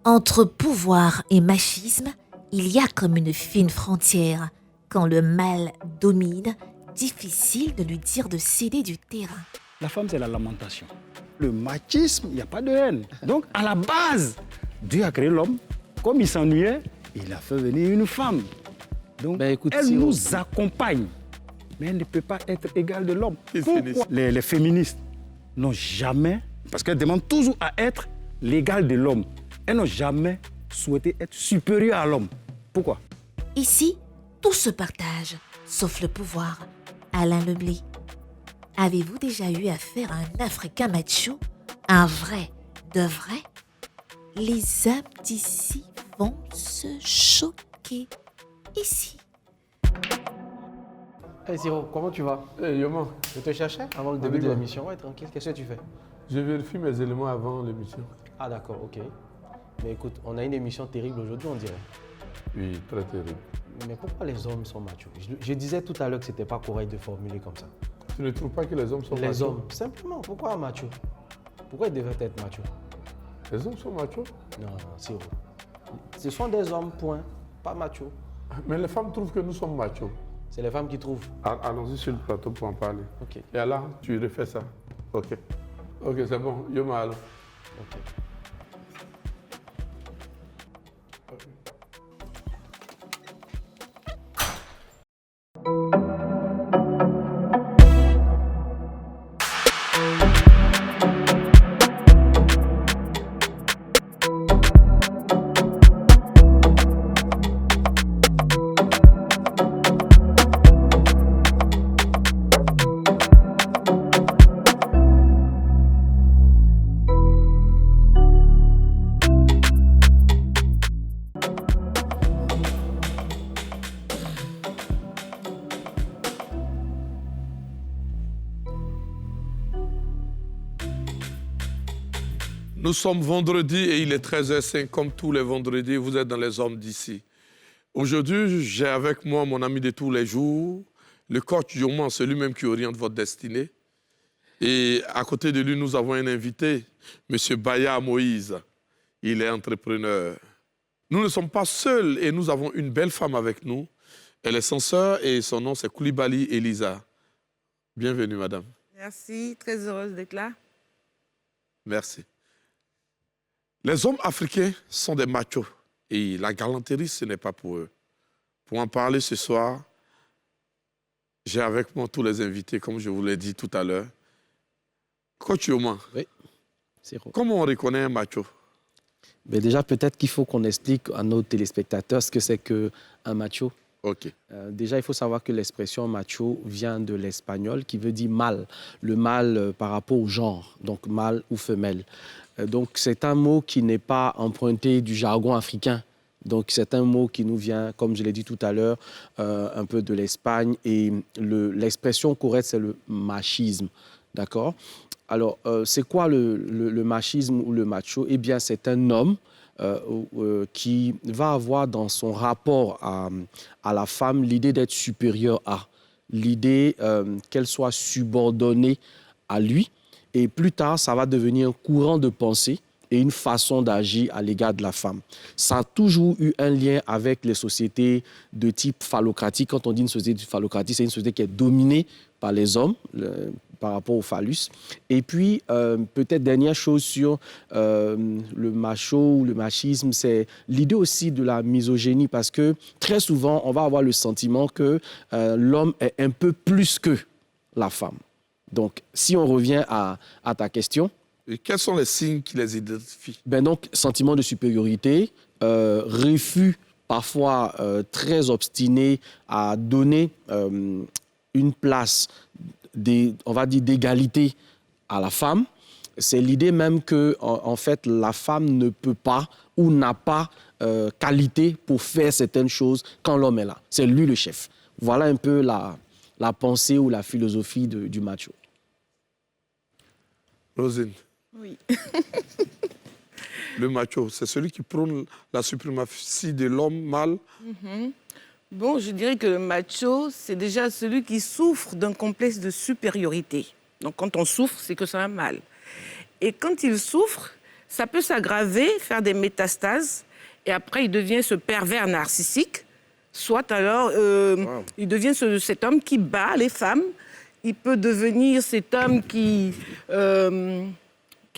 Entre pouvoir et machisme, il y a comme une fine frontière. Quand le mal domine, difficile de lui dire de céder du terrain. La femme, c'est la lamentation. Le machisme, il n'y a pas de haine. Donc, à la base, Dieu a créé l'homme. Comme il s'ennuyait, il a fait venir une femme. Donc, elle nous accompagne. Mais elle ne peut pas être égale de l'homme. Pourquoi les féministes n'ont jamais, parce qu'elles demandent toujours à être l'égal de l'homme, elles n'ont jamais souhaité être supérieures à l'homme. Pourquoi? Ici, tout se partage, sauf le pouvoir. Alain Leblé. Avez-vous déjà eu affaire à un Africain macho? Un vrai, de vrai? Les hommes d'ici vont se choquer. Ici. Hey Siro, comment tu vas? Hey Yoman. Je te cherchais avant le début de l'émission. Ouais, tranquille. Qu'est-ce que tu fais? Je vérifie mes éléments avant l'émission. Ah d'accord, ok. Mais écoute, on a une émission terrible aujourd'hui, on dirait. Oui, très terrible. Mais pourquoi les hommes sont machos? Je disais tout à l'heure que c'était pas correct de formuler comme ça. Tu ne trouves pas que les hommes sont machos? Les hommes, simplement. Pourquoi machos? Pourquoi ils devraient être machos? Les hommes sont machos? Non, Siro. Ce sont des hommes, point. Pas machos. Mais les femmes trouvent que nous sommes machos. C'est les femmes qui trouvent. Allons-y sur le plateau pour en parler. Ok. Et là, tu refais ça. Ok. Ok, c'est bon. Yoma alors. Ok. Nous sommes vendredi et il est 13h05. Comme tous les vendredis, vous êtes dans les hommes d'ici. Aujourd'hui, j'ai avec moi mon ami de tous les jours, le coach Yoman, celui-même qui oriente votre destinée. Et à côté de lui, nous avons un invité, M. Baya Moïse. Il est entrepreneur. Nous ne sommes pas seuls et nous avons une belle femme avec nous. Elle est sans sœur et son nom, c'est Koulibaly Elisa. Bienvenue, madame. Merci, très heureuse d'être là. Merci. Les hommes africains sont des machos et la galanterie, ce n'est pas pour eux. Pour en parler ce soir, j'ai avec moi tous les invités, comme je vous l'ai dit tout à l'heure. Coach Yoman, Oui, Siro. comment on reconnaît un macho? Mais déjà, peut-être qu'il faut qu'on explique à nos téléspectateurs ce que c'est qu'un macho. Ok. Déjà, il faut savoir que l'expression macho vient de l'espagnol qui veut dire mâle. Le mâle par rapport au genre, donc mâle ou femelle. Donc, c'est un mot qui n'est pas emprunté du jargon africain. Donc, c'est un mot qui nous vient, comme je l'ai dit tout à l'heure, un peu de l'Espagne. Et l'expression correcte, c'est le machisme. D'accord? Alors, c'est quoi le machisme ou le macho? Eh bien, c'est un homme qui va avoir dans son rapport à la femme l'idée d'être supérieure à, l'idée qu'elle soit subordonnée à lui. Et plus tard, ça va devenir un courant de pensée et une façon d'agir à l'égard de la femme. Ça a toujours eu un lien avec les sociétés de type phallocratique. Quand on dit une société phallocratique, c'est une société qui est dominée par les hommes, par rapport au phallus. Et puis, peut-être dernière chose sur le macho ou le machisme, c'est l'idée aussi de la misogynie, parce que très souvent, on va avoir le sentiment que l'homme est un peu plus que la femme. Donc, si on revient à ta question... Et quels sont les signes qui les identifient? Donc, sentiment de supériorité, refus parfois très obstiné à donner une place, on va dire, d'égalité à la femme. C'est l'idée même que, en fait, la femme ne peut pas ou n'a pas qualité pour faire certaines choses quand l'homme est là. C'est lui le chef. Voilà un peu la pensée ou la philosophie du macho. Rosine. Oui. Le macho, c'est celui qui prône la suprématie de l'homme mâle. Bon, je dirais que le macho, c'est déjà celui qui souffre d'un complexe de supériorité. Donc, quand on souffre, c'est que c'est un mal. Et quand il souffre, ça peut s'aggraver, faire des métastases, et après, il devient ce pervers narcissique. Soit alors, il devient cet homme qui bat les femmes. Il peut devenir cet homme qui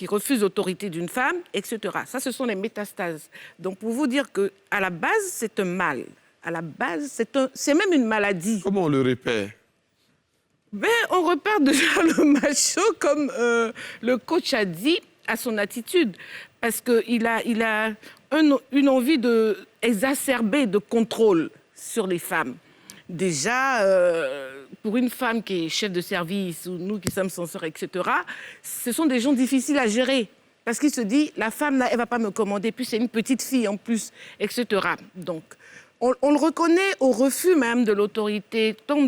refuse l'autorité d'une femme, etc. Ça, ce sont les métastases. Donc, pour vous dire qu'à la base, c'est un mal. À la base, c'est même une maladie. Comment on le repère? On repère déjà le macho, comme le coach a dit, à son attitude. Parce qu'il a une envie exacerbée de contrôle sur les femmes. Déjà, pour une femme qui est chef de service, ou nous qui sommes censeurs, etc., ce sont des gens difficiles à gérer. Parce qu'il se dit, la femme, elle ne va pas me commander, puis c'est une petite fille en plus, etc. Donc, on le reconnaît au refus même de l'autorité, tant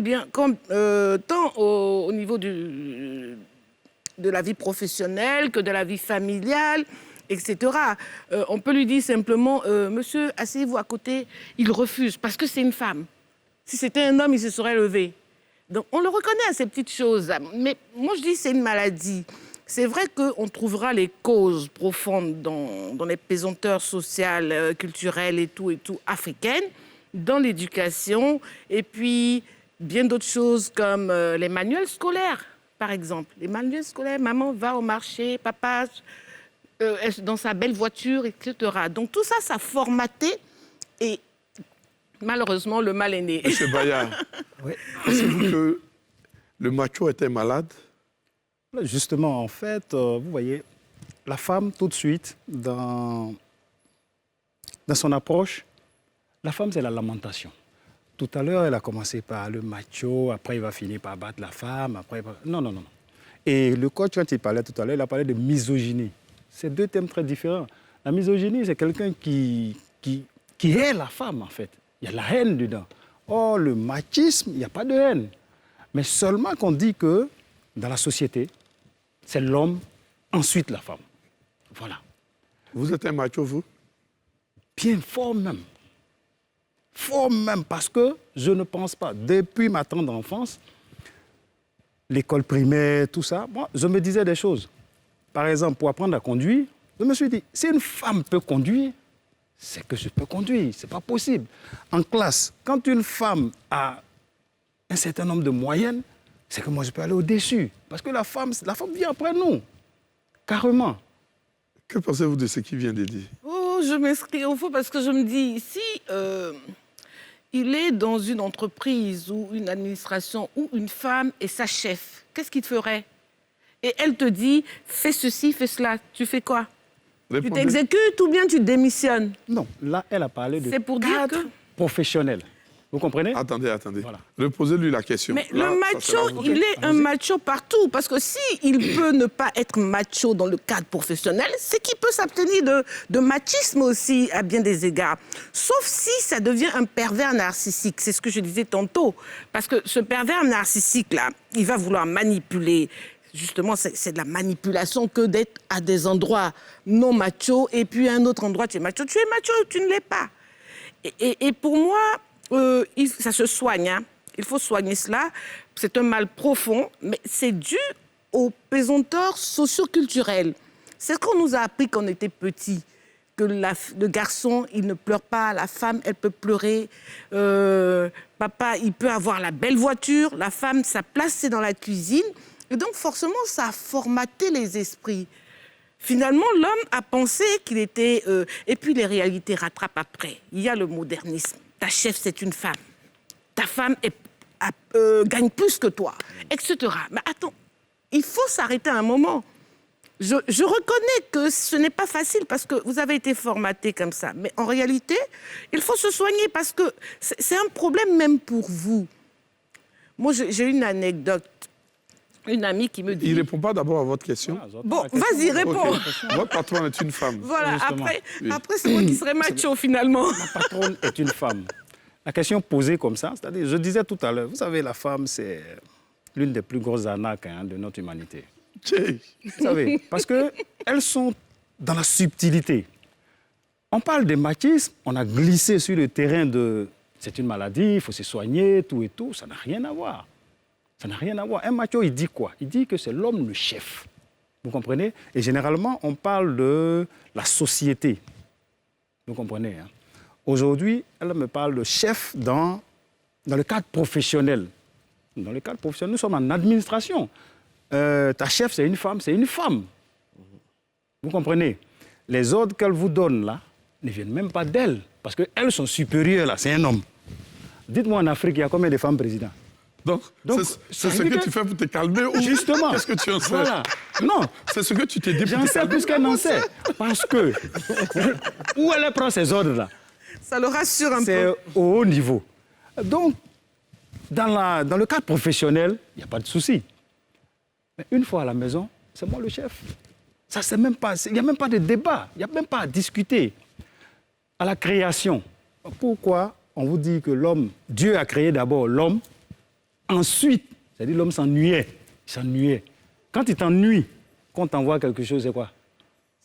au niveau de la vie professionnelle que de la vie familiale, etc. On peut lui dire simplement, monsieur, asseyez-vous à côté. Il refuse parce que c'est une femme. Si c'était un homme, il se serait levé. Donc, on le reconnaît à ces petites choses. Mais moi, je dis c'est une maladie. C'est vrai qu'on trouvera les causes profondes dans les pesanteurs sociales, culturelles et tout, africaines, dans l'éducation, et puis bien d'autres choses comme les manuels scolaires, par exemple. Les manuels scolaires, maman va au marché, papa dans sa belle voiture, etc. Donc tout ça, ça a formaté et malheureusement, le mal est né. Monsieur Bayard, pensez-vous que le macho était malade? Justement, en fait, vous voyez, la femme, tout de suite, dans son approche, la femme, c'est la lamentation. Tout à l'heure, elle a commencé par le macho, après, il va finir par battre la femme, après... Non. Et le coach, quand il parlait tout à l'heure, il a parlé de misogynie. C'est deux thèmes très différents. La misogynie, c'est quelqu'un qui hait la femme, en fait. Il y a la haine dedans. Or, le machisme, il n'y a pas de haine. Mais seulement qu'on dit que, dans la société, c'est l'homme, ensuite la femme. Voilà. Vous êtes un macho, vous? Bien fort même. Fort même, parce que je ne pense pas, depuis ma tendre enfance, l'école primaire, tout ça, moi, je me disais des choses. Par exemple, pour apprendre à conduire, je me suis dit, si une femme peut conduire, c'est que je peux conduire, c'est pas possible. En classe, quand une femme a un certain nombre de moyennes, c'est que moi je peux aller au-dessus. Parce que la femme vient après nous, carrément. Que pensez-vous de ce qu'il vient de dire? Oh, je m'inscris au faux parce que je me dis, si il est dans une entreprise ou une administration où une femme est sa chef, qu'est-ce qu'il ferait? Et elle te dit, fais ceci, fais cela. Tu fais quoi? Répondez. Tu t'exécutes ou bien tu démissionnes? Non, là, elle a parlé de cadre professionnel. Vous comprenez? Attendez. Voilà. Reposez-lui la question. Mais là, le macho, il est un macho partout. Parce que s'il peut ne pas être macho dans le cadre professionnel, c'est qu'il peut s'abstenir de machisme aussi, à bien des égards. Sauf si ça devient un pervers narcissique. C'est ce que je disais tantôt. Parce que ce pervers narcissique-là, il va vouloir manipuler. Justement, c'est de la manipulation que d'être à des endroits non macho et puis à un autre endroit, tu es macho. Tu es macho ou tu ne l'es pas. Et pour moi... ça se soigne, hein. Il faut soigner cela. C'est un mal profond, mais c'est dû aux pesanteurs socio-culturels. C'est ce qu'on nous a appris quand on était petits, que le garçon, il ne pleure pas, la femme, elle peut pleurer, papa, il peut avoir la belle voiture, la femme, sa place, c'est dans la cuisine. Et donc, forcément, ça a formaté les esprits. Finalement, l'homme a pensé qu'il était... Et puis, les réalités rattrapent après. Il y a le modernisme. Ta chef, c'est une femme. Ta femme gagne plus que toi, etc. Mais attends, il faut s'arrêter un moment. Je reconnais que ce n'est pas facile parce que vous avez été formaté comme ça. Mais en réalité, il faut se soigner parce que c'est un problème même pour vous. Moi, j'ai une anecdote. Une amie qui me dit... Il ne répond pas d'abord à votre question. Bon, vas-y, réponds. Okay. Votre patronne est une femme. Voilà, après c'est moi qui serai macho, finalement. Ma patronne est une femme. La question posée comme ça, c'est-à-dire, je disais tout à l'heure, vous savez, la femme, c'est l'une des plus grosses arnaques de notre humanité. Vous savez, parce qu'elles sont dans la subtilité. On parle de machisme, on a glissé sur le terrain de... C'est une maladie, il faut se soigner, tout et tout. Ça n'a rien à voir. Ça n'a rien à voir. Un macho, il dit quoi? Il dit que c'est l'homme le chef. Vous comprenez? Et généralement, on parle de la société. Vous comprenez, hein? Aujourd'hui, elle me parle de chef dans le cadre professionnel. Dans le cadre professionnel, nous sommes en administration. Ta chef, c'est une femme, c'est une femme. Vous comprenez? Les ordres qu'elle vous donne, là, ne viennent même pas d'elle, parce qu'elles sont supérieures, là, c'est un homme. Dites-moi, en Afrique, il y a combien de femmes présidents? Donc c'est ce que tu fais pour te calmer ou justement. Qu'est-ce que tu en sais? Voilà. Non. C'est ce que tu t'es dit pour J'en te sais calmer. plus qu'elle n'en sait. Parce que, où elle prend ces ordres-là? Ça le rassure un peu. C'est au haut niveau. Donc, dans le cadre professionnel, il n'y a pas de souci. Mais une fois à la maison, c'est moi le chef. Ça, c'est même pas, il n'y a même pas de débat, il n'y a même pas à discuter. À la création, pourquoi on vous dit que l'homme, Dieu a créé d'abord l'homme, ensuite, c'est-à-dire l'homme s'ennuyait. Il s'ennuyait. Quand il t'ennuie, quand on t'envoie quelque chose, c'est quoi?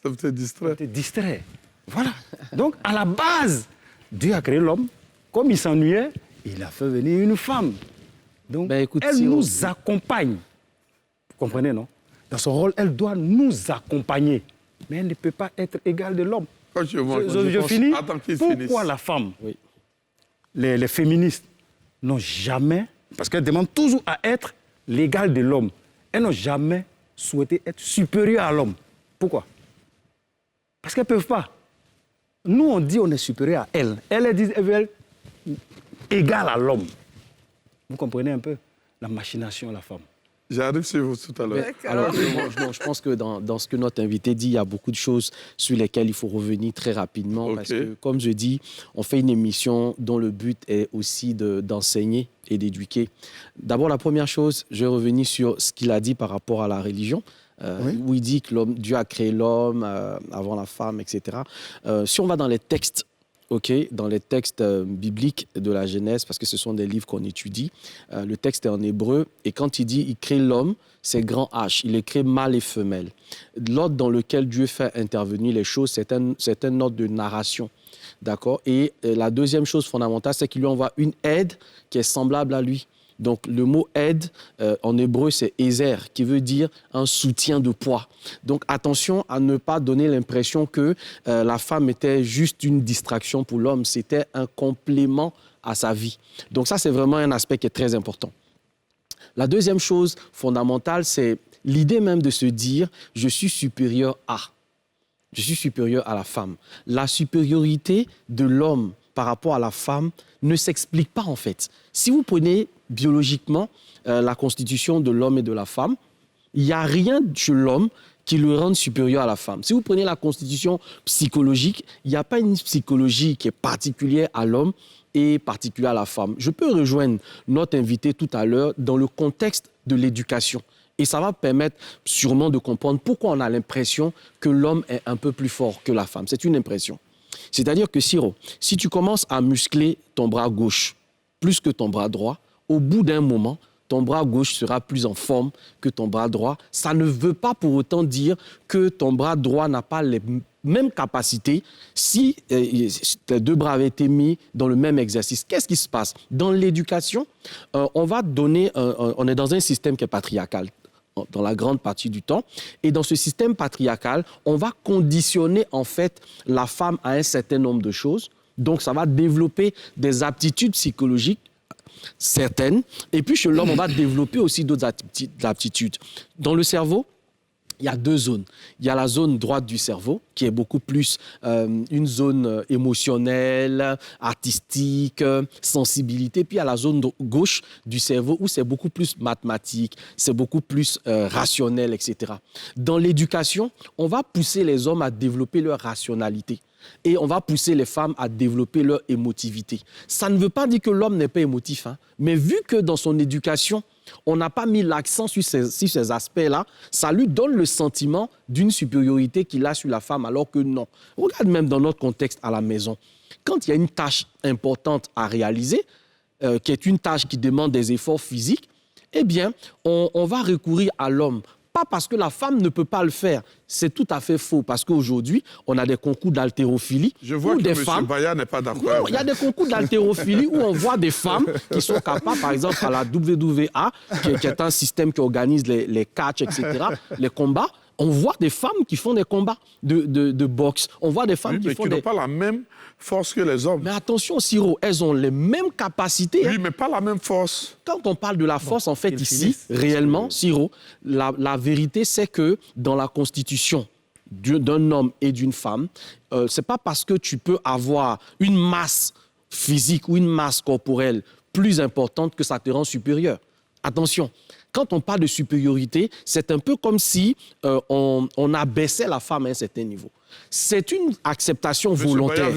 Ça te distrait. Ça te distrait. Voilà. Donc, à la base, Dieu a créé l'homme. Comme il s'ennuyait, il a fait venir une femme. Donc, écoute, elle Cyril, nous accompagne. Vous comprenez, non? Dans son rôle, elle doit nous accompagner. Mais elle ne peut pas être égale de l'homme. Quand Je finis. Attends qu'il Pourquoi finisse. la femme, Oui. les féministes, n'ont jamais, parce qu'elles demandent toujours à être l'égale de l'homme, elles n'ont jamais souhaité être supérieures à l'homme. Pourquoi? Parce qu'elles ne peuvent pas. Nous, on dit on est supérieur à elles. Elles disent qu'elles veulent être égales à l'homme. Vous comprenez un peu la machination de la femme? J'arrive sur vous tout à l'heure. Alors, je pense que dans ce que notre invité dit, il y a beaucoup de choses sur lesquelles il faut revenir très rapidement. Ok. Parce que, comme je dis, on fait une émission dont le but est aussi d'enseigner et d'éduquer. D'abord, la première chose, je vais revenir sur ce qu'il a dit par rapport à la religion. Où il dit que Dieu a créé l'homme avant la femme, etc. Si on va dans les textes, dans les textes bibliques de la Genèse, parce que ce sont des livres qu'on étudie, le texte est en hébreu, et quand il dit il crée l'homme, c'est grand H, il est créé mâle et femelle. L'ordre dans lequel Dieu fait intervenir les choses, c'est un ordre de narration. D'accord? Et la deuxième chose fondamentale, c'est qu'il lui envoie une aide qui est semblable à lui. Donc, le mot aide, en hébreu, c'est ézer, qui veut dire un soutien de poids. Donc, attention à ne pas donner l'impression que la femme était juste une distraction pour l'homme. C'était un complément à sa vie. Donc, ça, c'est vraiment un aspect qui est très important. La deuxième chose fondamentale, c'est l'idée même de se dire « je suis supérieur à ». Je suis supérieur à la femme. La supériorité de l'homme par rapport à la femme ne s'explique pas, en fait. Si vous prenez biologiquement la constitution de l'homme et de la femme, il n'y a rien chez l'homme qui le rende supérieur à la femme. Si vous prenez la constitution psychologique, il n'y a pas une psychologie qui est particulière à l'homme et particulière à la femme. Je peux rejoindre notre invité tout à l'heure dans le contexte de l'éducation. Et ça va permettre sûrement de comprendre pourquoi on a l'impression que l'homme est un peu plus fort que la femme. C'est une impression. C'est-à-dire que, Siro, si tu commences à muscler ton bras gauche plus que ton bras droit, au bout d'un moment, ton bras gauche sera plus en forme que ton bras droit. Ça ne veut pas pour autant dire que ton bras droit n'a pas les mêmes capacités si les deux bras avaient été mis dans le même exercice. Qu'est-ce qui se passe? Dans l'éducation, on est dans un système qui est patriarcal dans la grande partie du temps. Et dans ce système patriarcal, on va conditionner en fait la femme à un certain nombre de choses. Donc, ça va développer des aptitudes psychologiques certaines. Et puis, chez l'homme, on va développer aussi d'autres aptitudes. Dans le cerveau, il y a deux zones. Il y a la zone droite du cerveau, qui est beaucoup plus une zone émotionnelle, artistique, sensibilité. Puis il y a la zone gauche du cerveau, où c'est beaucoup plus mathématique, c'est beaucoup plus rationnel, etc. Dans l'éducation, on va pousser les hommes à développer leur rationalité. Et on va pousser les femmes à développer leur émotivité. Ça ne veut pas dire que l'homme n'est pas émotif, hein, mais vu que dans son éducation, on n'a pas mis l'accent sur ces aspects-là, ça lui donne le sentiment d'une supériorité qu'il a sur la femme, alors que non. Regarde même dans notre contexte à la maison. Quand il y a une tâche importante à réaliser, qui est une tâche qui demande des efforts physiques, eh bien, on va recourir à l'homme. Pas parce que la femme ne peut pas le faire. C'est tout à fait faux. Parce qu'aujourd'hui, on a des concours d'haltérophilie. Je vois que M. Baya n'est pas d'accord. Non, il y a des concours d'haltérophilie où on voit des femmes qui sont capables, par exemple, à la WWA, qui est un système qui organise les catchs, etc., les combats, On voit des femmes qui font des combats de boxe. On voit des femmes qui n'ont pas la même force que les hommes. Mais attention, Siro, elles ont les mêmes capacités. Oui, mais pas la même force. Quand on parle de la force, en fait, ici, réellement, Siro, la vérité, c'est que dans la constitution d'un homme et d'une femme, c'est pas parce que tu peux avoir une masse physique ou une masse corporelle plus importante que ça te rend supérieur. Attention, quand on parle de supériorité, c'est un peu comme si on abaissait la femme à un certain niveau. C'est une acceptation volontaire.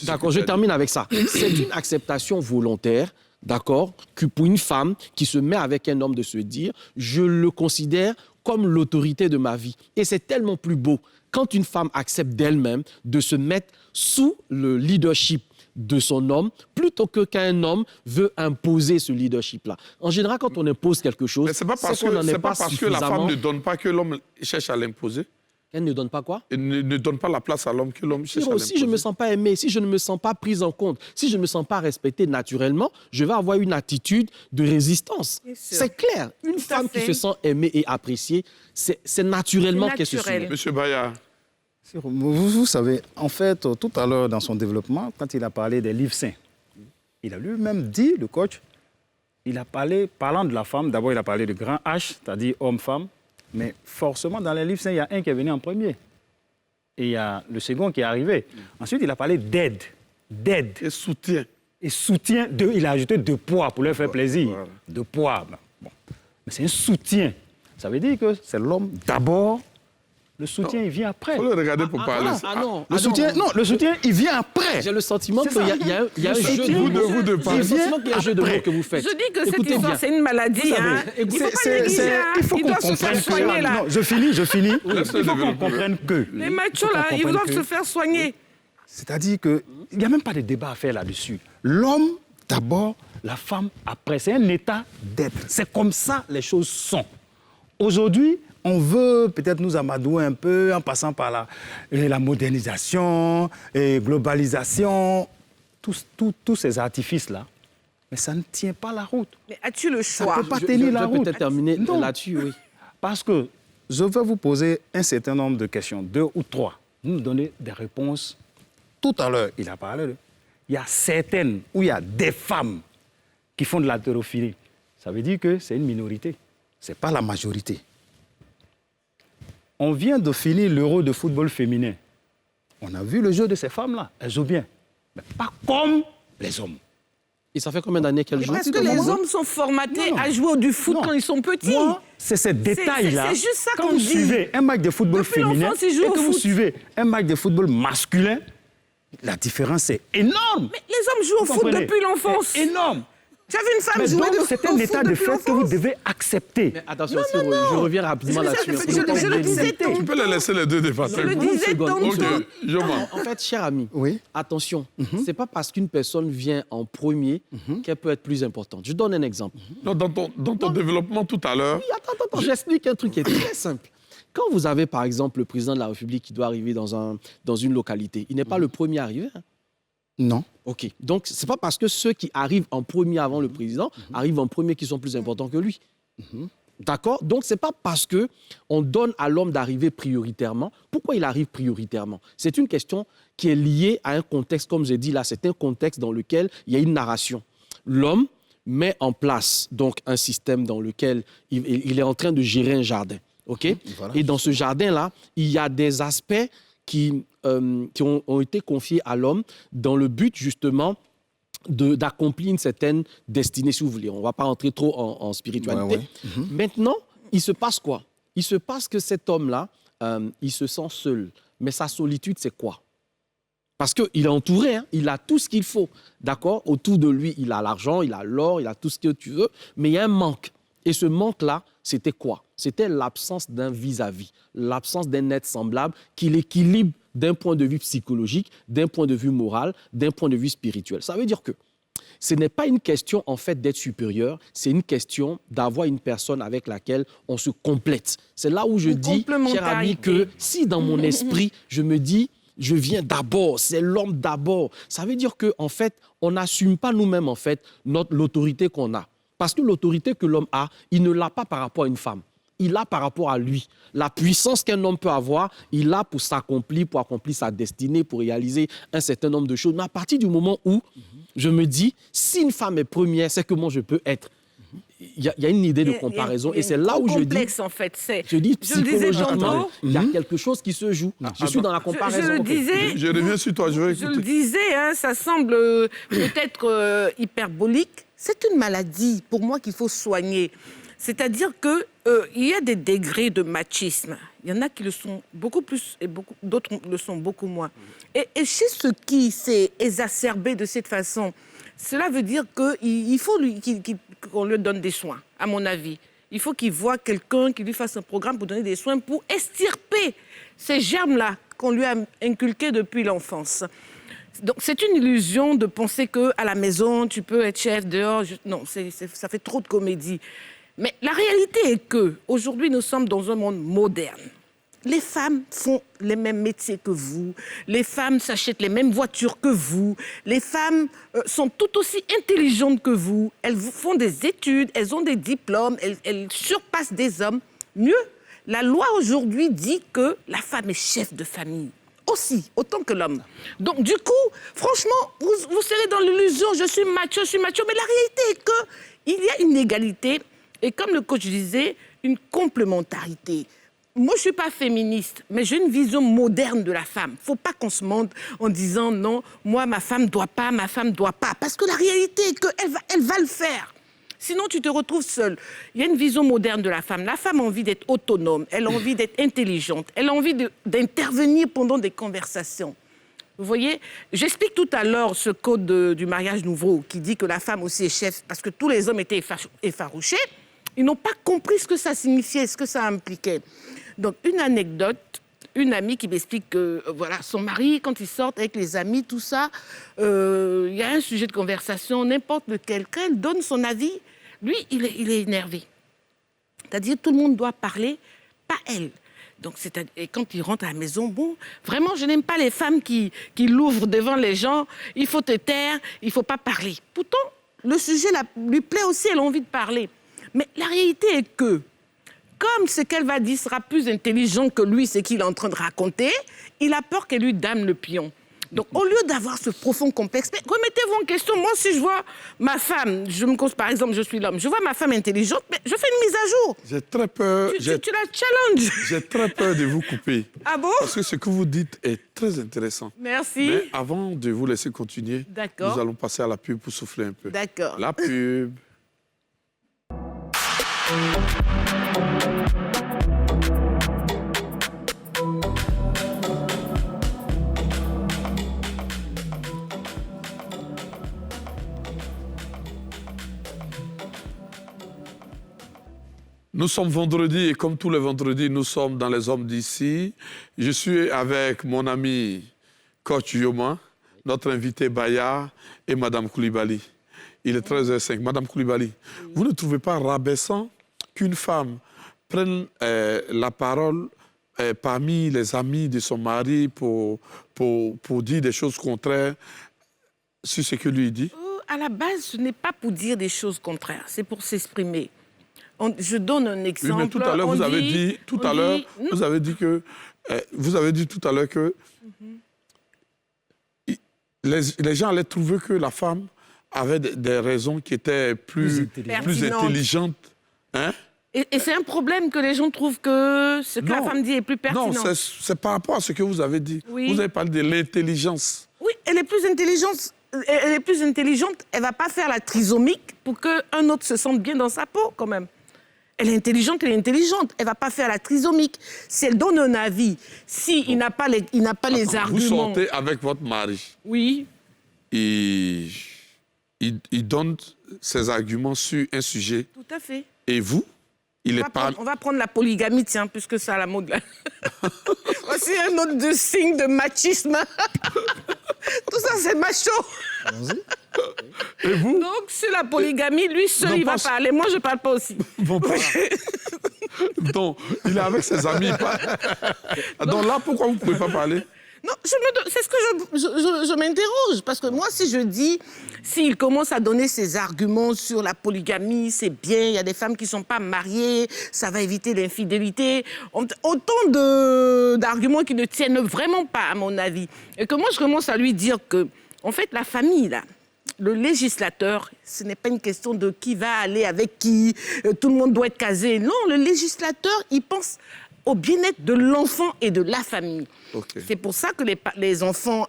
D'accord, je termine avec ça. C'est une acceptation volontaire, d'accord, que pour une femme qui se met avec un homme de se dire « je le considère comme l'autorité de ma vie ». Et c'est tellement plus beau quand une femme accepte d'elle-même de se mettre sous le leadership de son homme, plutôt qu'un homme veut imposer ce leadership-là. En général, quand on impose quelque chose, mais c'est pas parce que la femme ne donne pas que l'homme cherche à l'imposer. Elle ne donne pas quoi? Elle ne donne pas la place à l'homme que l'homme cherche à l'imposer. Si je ne me sens pas aimé, si je ne me sens pas prise en compte, si je ne me sens pas respectée naturellement, je vais avoir une attitude de résistance. C'est clair. Une femme qui se sent aimée et appréciée, c'est naturellement qu'elle se soumette. Monsieur Bayard. Vous savez, en fait, tout à l'heure dans son développement, quand il a parlé des livres saints, il a lui-même dit, le coach, il a parlé, parlant de la femme, d'abord il a parlé de grand H, c'est-à-dire homme-femme, mais forcément dans les livres saints, il y a un qui est venu en premier. Et il y a le second qui est arrivé. Ensuite, il a parlé d'aide. Et soutien. Et soutien, il a ajouté de poids pour leur faire plaisir. Voilà. De poids. Bon. Mais c'est un soutien. Ça veut dire que c'est l'homme d'abord. Le soutien, il vient après. Il faut le regarder pour parler. Le soutien, il vient après. J'ai le sentiment qu'il y a un jeu de mots. Vous de parler. J'ai le sentiment qu'il y a un jeu de mots que vous faites. Je dis que cette histoire, c'est une maladie. Il faut qu'on comprenne que... Non, je finis. Il faut qu'on comprenne que... Les machos, là, ils doivent se faire soigner. C'est-à-dire qu'il n'y a même pas de débat à faire là-dessus. L'homme, d'abord, la femme, après. C'est un état d'être. C'est comme ça les choses sont. Aujourd'hui, on veut peut-être nous amadouer un peu en passant par la modernisation, et globalisation, tous ces artifices-là. Mais ça ne tient pas la route. Mais as-tu le choix? Ça ne peut pas tenir la route. Je peux peut-être terminer là-dessus, oui. Parce que je vais vous poser un certain nombre de questions, 2 ou 3. Vous nous donnez des réponses. Tout à l'heure, il a parlé il y a certaines, où il y a des femmes qui font de l'haltérophilie. Ça veut dire que c'est une minorité. Ce n'est pas la majorité. On vient de finir l'Euro de football féminin. On a vu le jeu de ces femmes-là. Elles jouent bien. Mais pas comme les hommes. Et ça fait combien d'années qu'elles jouent? Parce que les hommes sont formatés à jouer du foot quand ils sont petits. Moi, c'est ces détails-là. C'est juste ça quand qu'on dit. Quand vous suivez un match de football féminin et que vous suivez un match de football masculin, la différence est énorme. Mais les hommes jouent au foot depuis l'enfance. Énorme. J'avais une femme jouer de foot. C'est un état de fait que vous devez accepter. Mais attention, je reviens rapidement là-dessus. Je le disais tantôt. Tu peux les laisser les deux dépasser. Je le disais tantôt. En fait, cher ami, attention, c'est pas parce qu'une personne vient en premier qu'elle peut être plus importante. Je donne un exemple. Non, dans ton développement tout à l'heure... Attends, j'explique un truc qui est très simple. Quand vous avez, par exemple, le président de la République qui doit arriver dans une localité, il n'est pas le premier arrivé. Non. OK. Donc, ce n'est pas parce que ceux qui arrivent en premier avant le président arrivent en premier qui sont plus importants que lui. D'accord? Donc, ce n'est pas parce qu'on donne à l'homme d'arriver prioritairement. Pourquoi il arrive prioritairement? C'est une question qui est liée à un contexte, comme j'ai dit là, c'est un contexte dans lequel il y a une narration. L'homme met en place donc un système dans lequel il est en train de gérer un jardin. OK? Voilà. Et dans ce jardin-là, il y a des aspects qui ont été confiés à l'homme dans le but, justement, d'accomplir une certaine destinée, si vous voulez. On ne va pas entrer trop en spiritualité. Maintenant, il se passe quoi? Il se passe que cet homme-là, il se sent seul. Mais sa solitude, c'est quoi? Parce qu'il est entouré, hein? Il a tout ce qu'il faut, d'accord? Autour de lui, il a l'argent, il a l'or, il a tout ce que tu veux, mais il y a un manque. Et ce manque-là, c'était quoi? C'était l'absence d'un vis-à-vis, l'absence d'un être semblable qui l'équilibre d'un point de vue psychologique, d'un point de vue moral, d'un point de vue spirituel. Ça veut dire que ce n'est pas une question, en fait, d'être supérieur, c'est une question d'avoir une personne avec laquelle on se complète. C'est là où je dis, cher ami, que si dans mon esprit, je me dis, je viens d'abord, c'est l'homme d'abord, ça veut dire qu'en fait, on n'assume pas nous-mêmes, en fait, l'autorité qu'on a. Parce que l'autorité que l'homme a, il ne l'a pas par rapport à une femme. il a par rapport à lui. La puissance qu'un homme peut avoir, il a pour s'accomplir, pour accomplir sa destinée, pour réaliser un certain nombre de choses. Mais à partir du moment où je me dis, si une femme est première, c'est que moi je peux être. Il y a une idée de comparaison et c'est là où je dis, en fait, je dis psychologiquement, il y a quelque chose qui se joue. Je suis dans la comparaison. Je le disais. Je reviens sur toi, je vais écouter. Je le disais, hein, ça semble peut-être hyperbolique. C'est une maladie pour moi qu'il faut soigner. C'est-à-dire que il y a des degrés de machisme. Il y en a qui le sont beaucoup plus et d'autres le sont beaucoup moins. Et chez ceux qui s'est exacerbé de cette façon, cela veut dire qu'il faut qu'on lui donne des soins, à mon avis. Il faut qu'il voie quelqu'un qui lui fasse un programme pour donner des soins, pour extirper ces germes-là qu'on lui a inculqués depuis l'enfance. Donc, c'est une illusion de penser qu'à la maison, tu peux être chef dehors. Non, ça fait trop de comédie. Mais la réalité est qu'aujourd'hui, nous sommes dans un monde moderne. Les femmes font les mêmes métiers que vous. Les femmes s'achètent les mêmes voitures que vous. Les femmes sont tout aussi intelligentes que vous. Elles font des études, elles ont des diplômes, elles surpassent des hommes. Mieux, la loi aujourd'hui dit que la femme est chef de famille. Aussi, autant que l'homme. Donc, du coup, franchement, vous serez dans l'illusion, je suis macho. Mais la réalité est qu'il y a une égalité et, comme le coach disait, une complémentarité. Moi, je ne suis pas féministe, mais j'ai une vision moderne de la femme. Il ne faut pas qu'on se mente en disant non, moi, ma femme ne doit pas. Parce que la réalité est qu'elle va le faire. Sinon, tu te retrouves seule. Il y a une vision moderne de la femme. La femme a envie d'être autonome, elle a envie d'être intelligente, elle a envie d'intervenir pendant des conversations. Vous voyez, j'explique tout à l'heure ce code du mariage nouveau qui dit que la femme aussi est chef parce que tous les hommes étaient effarouchés. Ils n'ont pas compris ce que ça signifiait, ce que ça impliquait. Donc, une anecdote, une amie qui m'explique que voilà, son mari, quand ils sortent avec les amis, tout ça, il y a un sujet de conversation, n'importe lequel. Quand elle donne son avis, lui, il est énervé. C'est-à-dire tout le monde doit parler, pas elle. Donc, et quand il rentre à la maison, bon, vraiment, je n'aime pas les femmes qui l'ouvrent devant les gens. Il faut te taire, il ne faut pas parler. Pourtant, le sujet lui plaît aussi, elle a envie de parler. Mais la réalité est que, comme ce qu'elle va dire sera plus intelligent que lui, ce qu'il est en train de raconter, il a peur qu'elle lui dame le pion. Donc, au lieu d'avoir ce profond complexe, mais remettez-vous en question. Moi, si je vois ma femme, par exemple, je suis l'homme, je vois ma femme intelligente, mais je fais une mise à jour. J'ai très peur. Tu la challenges. J'ai très peur de vous couper. Ah bon? Parce que ce que vous dites est très intéressant. Merci. Mais avant de vous laisser continuer, nous allons passer à la pub pour souffler un peu. D'accord. La pub. Nous sommes vendredi et comme tous les vendredis, nous sommes dans les hommes d'ici. Je suis avec mon ami coach Yoma, notre invité Baya et Madame Koulibaly. Il est 13h05. Madame Koulibaly, vous ne trouvez pas rabaissant qu'une femme prenne la parole parmi les amis de son mari pour dire des choses contraires sur ce que lui dit? À la base, ce n'est pas pour dire des choses contraires, c'est pour s'exprimer. Je donne un exemple. Oui, mais tout à l'heure, vous avez dit tout à l'heure que les gens allaient trouver que la femme avait des raisons qui étaient plus intelligentes. Hein? Et c'est un problème que les gens trouvent que ce que la femme dit est plus pertinent. Non, c'est par rapport à ce que vous avez dit. Oui. Vous avez parlé de l'intelligence. Oui, elle est plus intelligente. Elle est plus intelligente. Elle ne va pas faire la trisomique pour qu'un autre se sente bien dans sa peau, quand même. Elle est intelligente, elle ne va pas faire la trisomique. Si elle donne un avis, il n'a pas les arguments... Vous sortez avec votre mari. Oui. Il donne ses arguments sur un sujet. Tout à fait. Et vous, on va prendre la polygamie, tiens, puisque c'est à la mode. Là. Voici un autre signe de machisme. Tout ça, c'est macho. Allons-y. Et vous? Donc, sur la polygamie, lui seul, il va parler. Moi, je ne parle pas aussi. Bon, donc, il est avec ses amis. Donc là, pourquoi vous ne pouvez pas parler? Non, c'est ce que je m'interroge. Parce que moi, si je dis, s'il commence à donner ses arguments sur la polygamie, c'est bien, il y a des femmes qui ne sont pas mariées, ça va éviter l'infidélité. Autant d'arguments qui ne tiennent vraiment pas, à mon avis. Et que moi, je commence à lui dire que, en fait, la famille, là, le législateur, ce n'est pas une question de qui va aller avec qui, tout le monde doit être casé. Non, le législateur, il pense au bien-être de l'enfant et de la famille. Okay. C'est pour ça que les enfants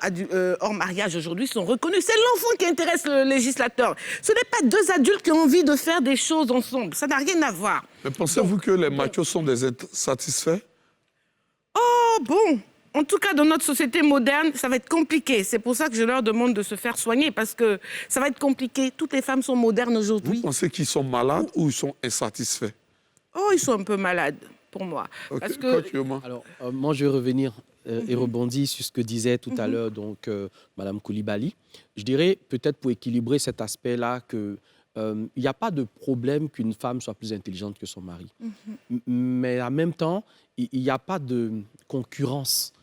hors mariage aujourd'hui sont reconnus. C'est l'enfant qui intéresse le législateur. Ce n'est pas deux adultes qui ont envie de faire des choses ensemble. Ça n'a rien à voir. Mais pensez-vous que les machos sont des êtres satisfaits? Oh, bon. En tout cas, dans notre société moderne, ça va être compliqué. C'est pour ça que je leur demande de se faire soigner, parce que ça va être compliqué. Toutes les femmes sont modernes aujourd'hui. Vous pensez qu'ils sont malades ou ils sont insatisfaits? Oh, ils sont un peu malades, pour moi. Okay. Parce que... Alors, moi, je vais revenir et rebondir sur ce que disait tout à l'heure Mme Coulibaly. Je dirais, peut-être pour équilibrer cet aspect-là, que il n'y a pas de problème qu'une femme soit plus intelligente que son mari. Mais en même temps, il n'y a pas de concurrence.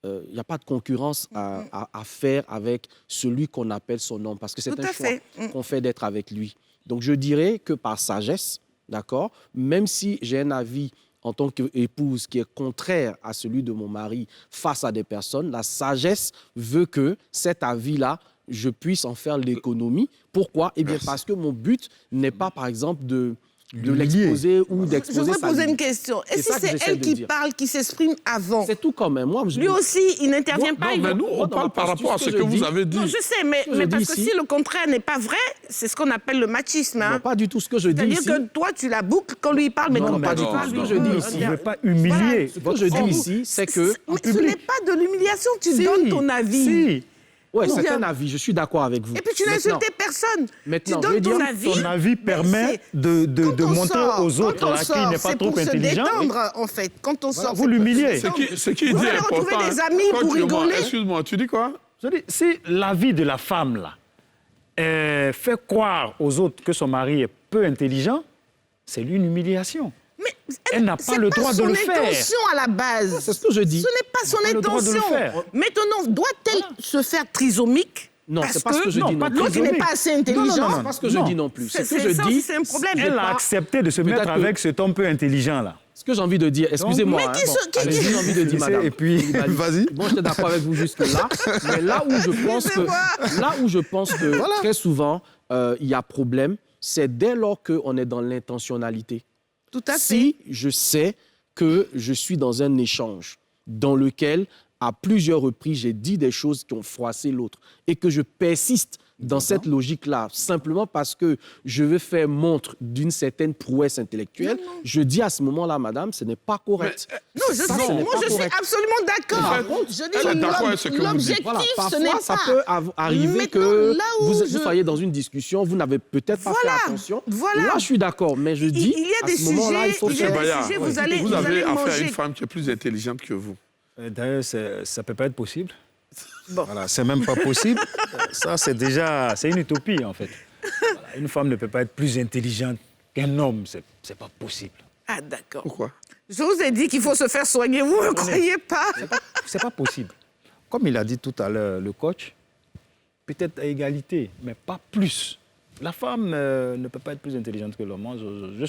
Il n'y a pas de concurrence à faire avec celui qu'on appelle son homme, parce que c'est un choix qu'on fait d'être avec lui. Donc, je dirais que par sagesse, d'accord, même si j'ai un avis en tant qu'épouse qui est contraire à celui de mon mari face à des personnes, la sagesse veut que cet avis-là, je puisse en faire l'économie. Pourquoi? Eh bien, parce que mon but n'est pas, par exemple, de l'exposer ou d'exposer sa vie. Je voudrais poser une question. Est-ce que c'est elle qui parle, qui s'exprime avant? C'est tout quand même. Moi, lui aussi, il n'intervient pas. Non, mais nous, on parle par rapport à ce que vous avez dit. Non, je sais, mais parce que si le contraire n'est pas vrai, c'est ce qu'on appelle le machisme. Non, pas du tout ce que je dis ici. C'est-à-dire que toi, tu la boucles quand lui parle, mais non, pas du tout ce que je dis ici. Je ne veux pas humilier. Ce que je dis ici, c'est que... Mais ce n'est pas de l'humiliation, tu donnes ton avis. Si. Oui, c'est un avis, je suis d'accord avec vous. Et puis tu n'as insulté personne. Maintenant, tu donnes ton avis. Ton avis permet de montrer aux autres qu'il n'est pas trop intelligent. C'est pour se détendre, en fait. Quand on sort, vous l'humiliez. Ce qui dit est important. Retrouver des amis pour rigoler. Excuse-moi, tu dis quoi? Je dis, si l'avis de la femme, là, fait croire aux autres que son mari est peu intelligent, c'est une humiliation. Mais elle n'a pas le droit de le faire. C'est son intention à la base. C'est ce que je dis. Ce n'est pas son intention. Maintenant, doit-elle se faire trisomique? Non, c'est pas ce que je dis. L'autre n'est pas assez intelligent. C'est pas ce que je dis non plus. C'est un problème. Elle a accepté de se mettre avec cet homme peu intelligent là. Ce que j'ai envie de dire, excusez-moi. Allez-y, j'ai envie de dire, madame. Et puis, vas-y. Bon, j'étais d'accord avec vous jusque-là. Mais là où je pense que très souvent, il y a problème, c'est dès lors qu'on est dans l'intentionnalité. Tout à fait. Si je sais que je suis dans un échange dans lequel, à plusieurs reprises, j'ai dit des choses qui ont froissé l'autre et que je persiste dans cette logique-là, simplement parce que je veux faire montre d'une certaine prouesse intellectuelle, je dis à ce moment-là, madame, ce n'est pas correct. Non, je suis absolument d'accord. Je dis l'objectif, ce n'est pas... Ça peut arriver que vous soyez dans une discussion, vous n'avez peut-être pas fait attention. Là, je suis d'accord, mais je dis, à ce moment-là, il faut faire... Vous avez affaire à une femme qui est plus intelligente que vous. D'ailleurs, ça ne peut pas être possible. Bon. Voilà, c'est même pas possible. Ça, c'est une utopie, en fait. Voilà, une femme ne peut pas être plus intelligente qu'un homme. C'est pas possible. Ah, d'accord. Pourquoi? Je vous ai dit qu'il faut se faire soigner. Vous ne croyez pas? C'est pas possible. Comme il a dit tout à l'heure, le coach, peut-être à égalité, mais pas plus. La femme ne peut pas être plus intelligente que l'homme.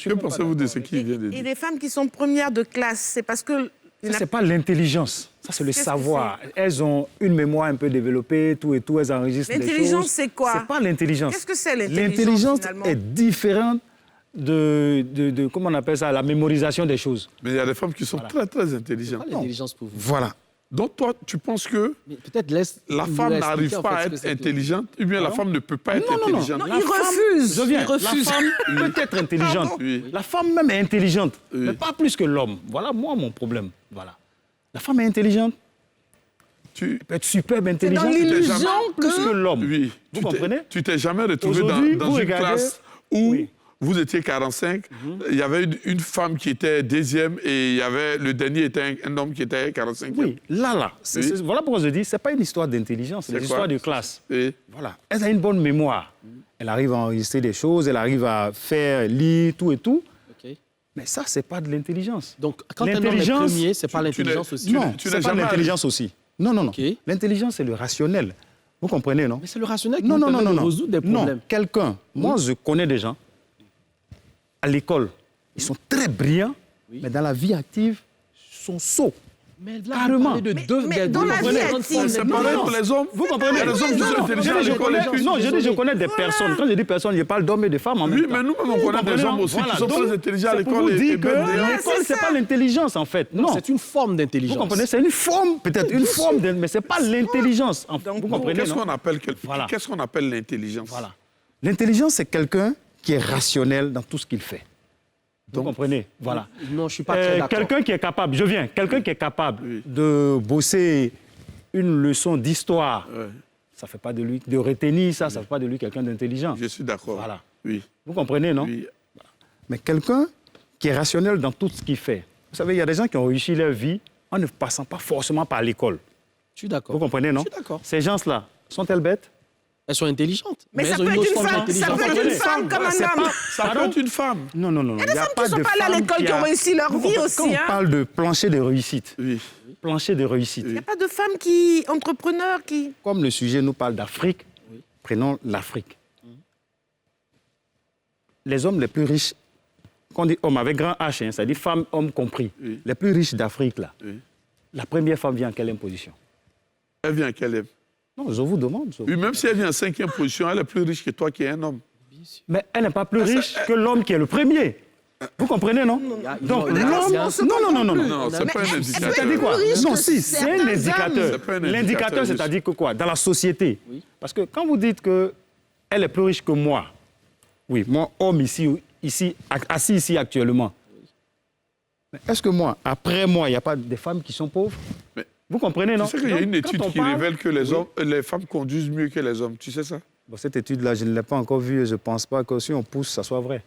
Que pensez-vous de ce qu'il vient de dire? Et les femmes qui sont premières de classe, c'est parce que... Ça, c'est pas l'intelligence, ça, c'est le savoir. Elles ont une mémoire un peu développée, tout et tout, elles enregistrent des choses. L'intelligence, c'est quoi? C'est pas l'intelligence. Qu'est-ce que c'est l'intelligence? L'intelligence est différente de comment on appelle ça, la mémorisation des choses. Mais il y a des femmes qui sont très, très intelligentes. C'est pas l'intelligence pour vous. Voilà. Donc toi, tu penses que la femme n'arrive pas à être intelligente, ou bien la femme ne peut pas être intelligente? Non, il refuse. La femme peut être intelligente. La femme même est intelligente, mais pas plus que l'homme. Voilà, moi, mon problème. Voilà. La femme est intelligente. Elle peut être superbe intelligente. C'est dans l'illusion plus que l'homme. Oui. Vous comprenez? Tu t'es jamais retrouvé dans une classe où... Vous étiez 45, il y avait une femme qui était deuxième et il y avait, le dernier était un homme qui était 45e. Oui, là. Voilà pourquoi je dis, ce n'est pas une histoire d'intelligence, c'est une histoire de classe. Voilà. Elle a une bonne mémoire. Elle arrive à enregistrer des choses, elle arrive à faire, lire, tout et tout. Mais ça, ce n'est pas de l'intelligence. Donc, quand un homme est premier, ce n'est pas l'intelligence aussi? Non, ce n'est pas l'intelligence aussi. Non, non, non. Ok. L'intelligence, c'est le rationnel. Vous comprenez, non? Mais c'est le rationnel qui Non, nous non, non, permet non, de non. résoudre des problèmes. Non, quelqu'un. Moi, je connais des gens, à l'école, ils sont très brillants, mais dans la vie active, ils sont sots. Mais là, Carrément. vous parlez de deux mais dans la vie active, C'est pareil pour les hommes. Vous comprenez? Il y a les hommes qui sont intelligents à l'école et puis... Non, je dis je connais des personnes. Quand je dis personnes, je parle d'hommes et de femmes en même Oui, temps. mais nous-mêmes, on connaît des hommes aussi qui sont très intelligents à C'est pour l'école vous et dire que bêtes derrière. l'école, c'est pas l'intelligence, en fait. Non. C'est une forme Vous d'intelligence. comprenez? C'est une forme, peut-être une forme, mais c'est pas l'intelligence. Vous comprenez, Qu'est-ce non? qu'on appelle, Voilà. qu'est-ce qu'on appelle l'intelligence? Voilà. L'intelligence, c'est quelqu'un qui est rationnel dans tout ce qu'il fait. Vous comprenez? Voilà. Non, je ne suis pas très d'accord. Quelqu'un qui est capable, je viens, quelqu'un qui est capable de bosser une leçon d'histoire, Ouais, ça ne fait pas de lui, de retenir ça, ça ne fait pas de lui quelqu'un d'intelligent. je suis d'accord. Voilà. Oui. Vous comprenez, non? Oui. Mais quelqu'un qui est rationnel dans tout ce qu'il fait. Vous savez, il y a des gens qui ont réussi leur vie en ne passant pas forcément par l'école. Je suis d'accord. Vous comprenez, non? Je suis d'accord. Ces gens-là, sont-elles bêtes? Elles sont intelligentes. Mais ça elles ont peut une être autre une forme femme, ça d'intelligence. peut être une femme comme un homme. Ça peut être une femme. Non, non, non. Il y a Des femmes pas qui ne de sont pas allées à femme l'école, qui ont réussi leur Vous vie comprenez, aussi. Quand on Hein. parle de plancher de réussite, Oui. plancher de réussite, Il n'y a pas de femmes qui, entrepreneurs, qui... comme le sujet nous parle d'Afrique, prenons l'Afrique. Les hommes les plus riches, quand on dit hommes avec grand H, hein, c'est-à-dire femmes, hommes compris, Oui. les plus riches d'Afrique, là, Oui. la première femme vient en quelle position? Elle vient à quelle ème? Non, je vous demande. Oui, même si elle vient en 5e position, elle est plus riche que toi qui es un homme. Mais elle n'est pas plus riche que l'homme qui est le premier. Vous comprenez, non? Donc, l'homme... Non, non, non, non. Non, c'est pas un indicateur. C'est-à-dire quoi? plus riche Non, que si, c'est un certains indicateur. C'est pas un L'indicateur, indicateur, c'est-à-dire que quoi? Dans la société. Parce que quand vous dites qu'elle est plus riche que moi, oui, moi, homme ici, assis ici actuellement, mais est-ce que moi, après moi, il n'y a pas des femmes qui sont pauvres? Mais Vous comprenez, non? tu sais qu'il y a une Donc, quand étude on qui parle- révèle que les femmes conduisent mieux que les hommes. Tu sais ça? Bon, cette étude-là, je ne l'ai pas encore vue et je ne pense pas que si on pousse, ça soit vrai.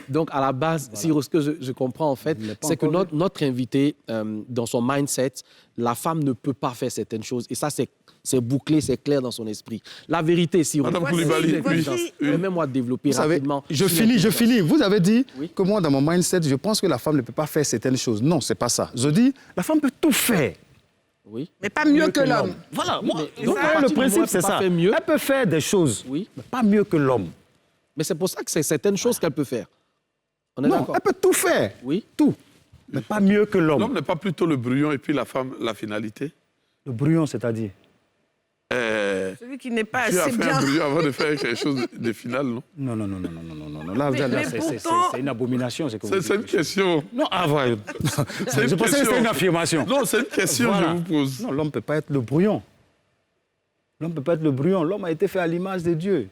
Donc, à la base, Cyrus, ce que je comprends, en fait, Je l'ai pas c'est que encore notre invité, dans son mindset, la femme ne peut pas faire certaines choses. Et ça, c'est bouclé, c'est clair dans son esprit. La vérité, Cyrus... Madame Voici- Koulibaly, voici- oui. Permets-moi de développer Vous savez, rapidement. je finis. Vous avez dit Oui. que moi, dans mon mindset, je pense que la femme ne peut pas faire certaines choses. Non, c'est pas ça. Je dis, la femme peut tout faire. Oui. Mais pas mieux que l'homme. Voilà, moi, donc, à partir le du moment où principe, elle c'est peut pas ça. faire mieux- Elle peut faire des choses, Oui. mais pas mieux que l'homme. Mais c'est pour ça que c'est certaines choses qu'elle peut faire. On est Non, d'accord? elle peut tout faire. Oui. Tout. Mais pas mieux que L'homme l'homme. n'est pas plutôt le brouillon et puis la femme, la finalité? Le brouillon, c'est-à-dire. Celui qui n'est pas Tu as assez fait bien. un brouillon avant de faire quelque chose de final, non? Non, non, non, non, non, non, non, non. Là, Mais pourtant- c'est une abomination. C'est C'est une question. Non, ah, ouais. C'est Je une pensais que c'était question. une affirmation. Non, c'est une question que Voilà. je vous pose. Non, l'homme ne peut pas être le brouillon. L'homme ne peut pas être le brouillon. L'homme a été fait à l'image de Dieu.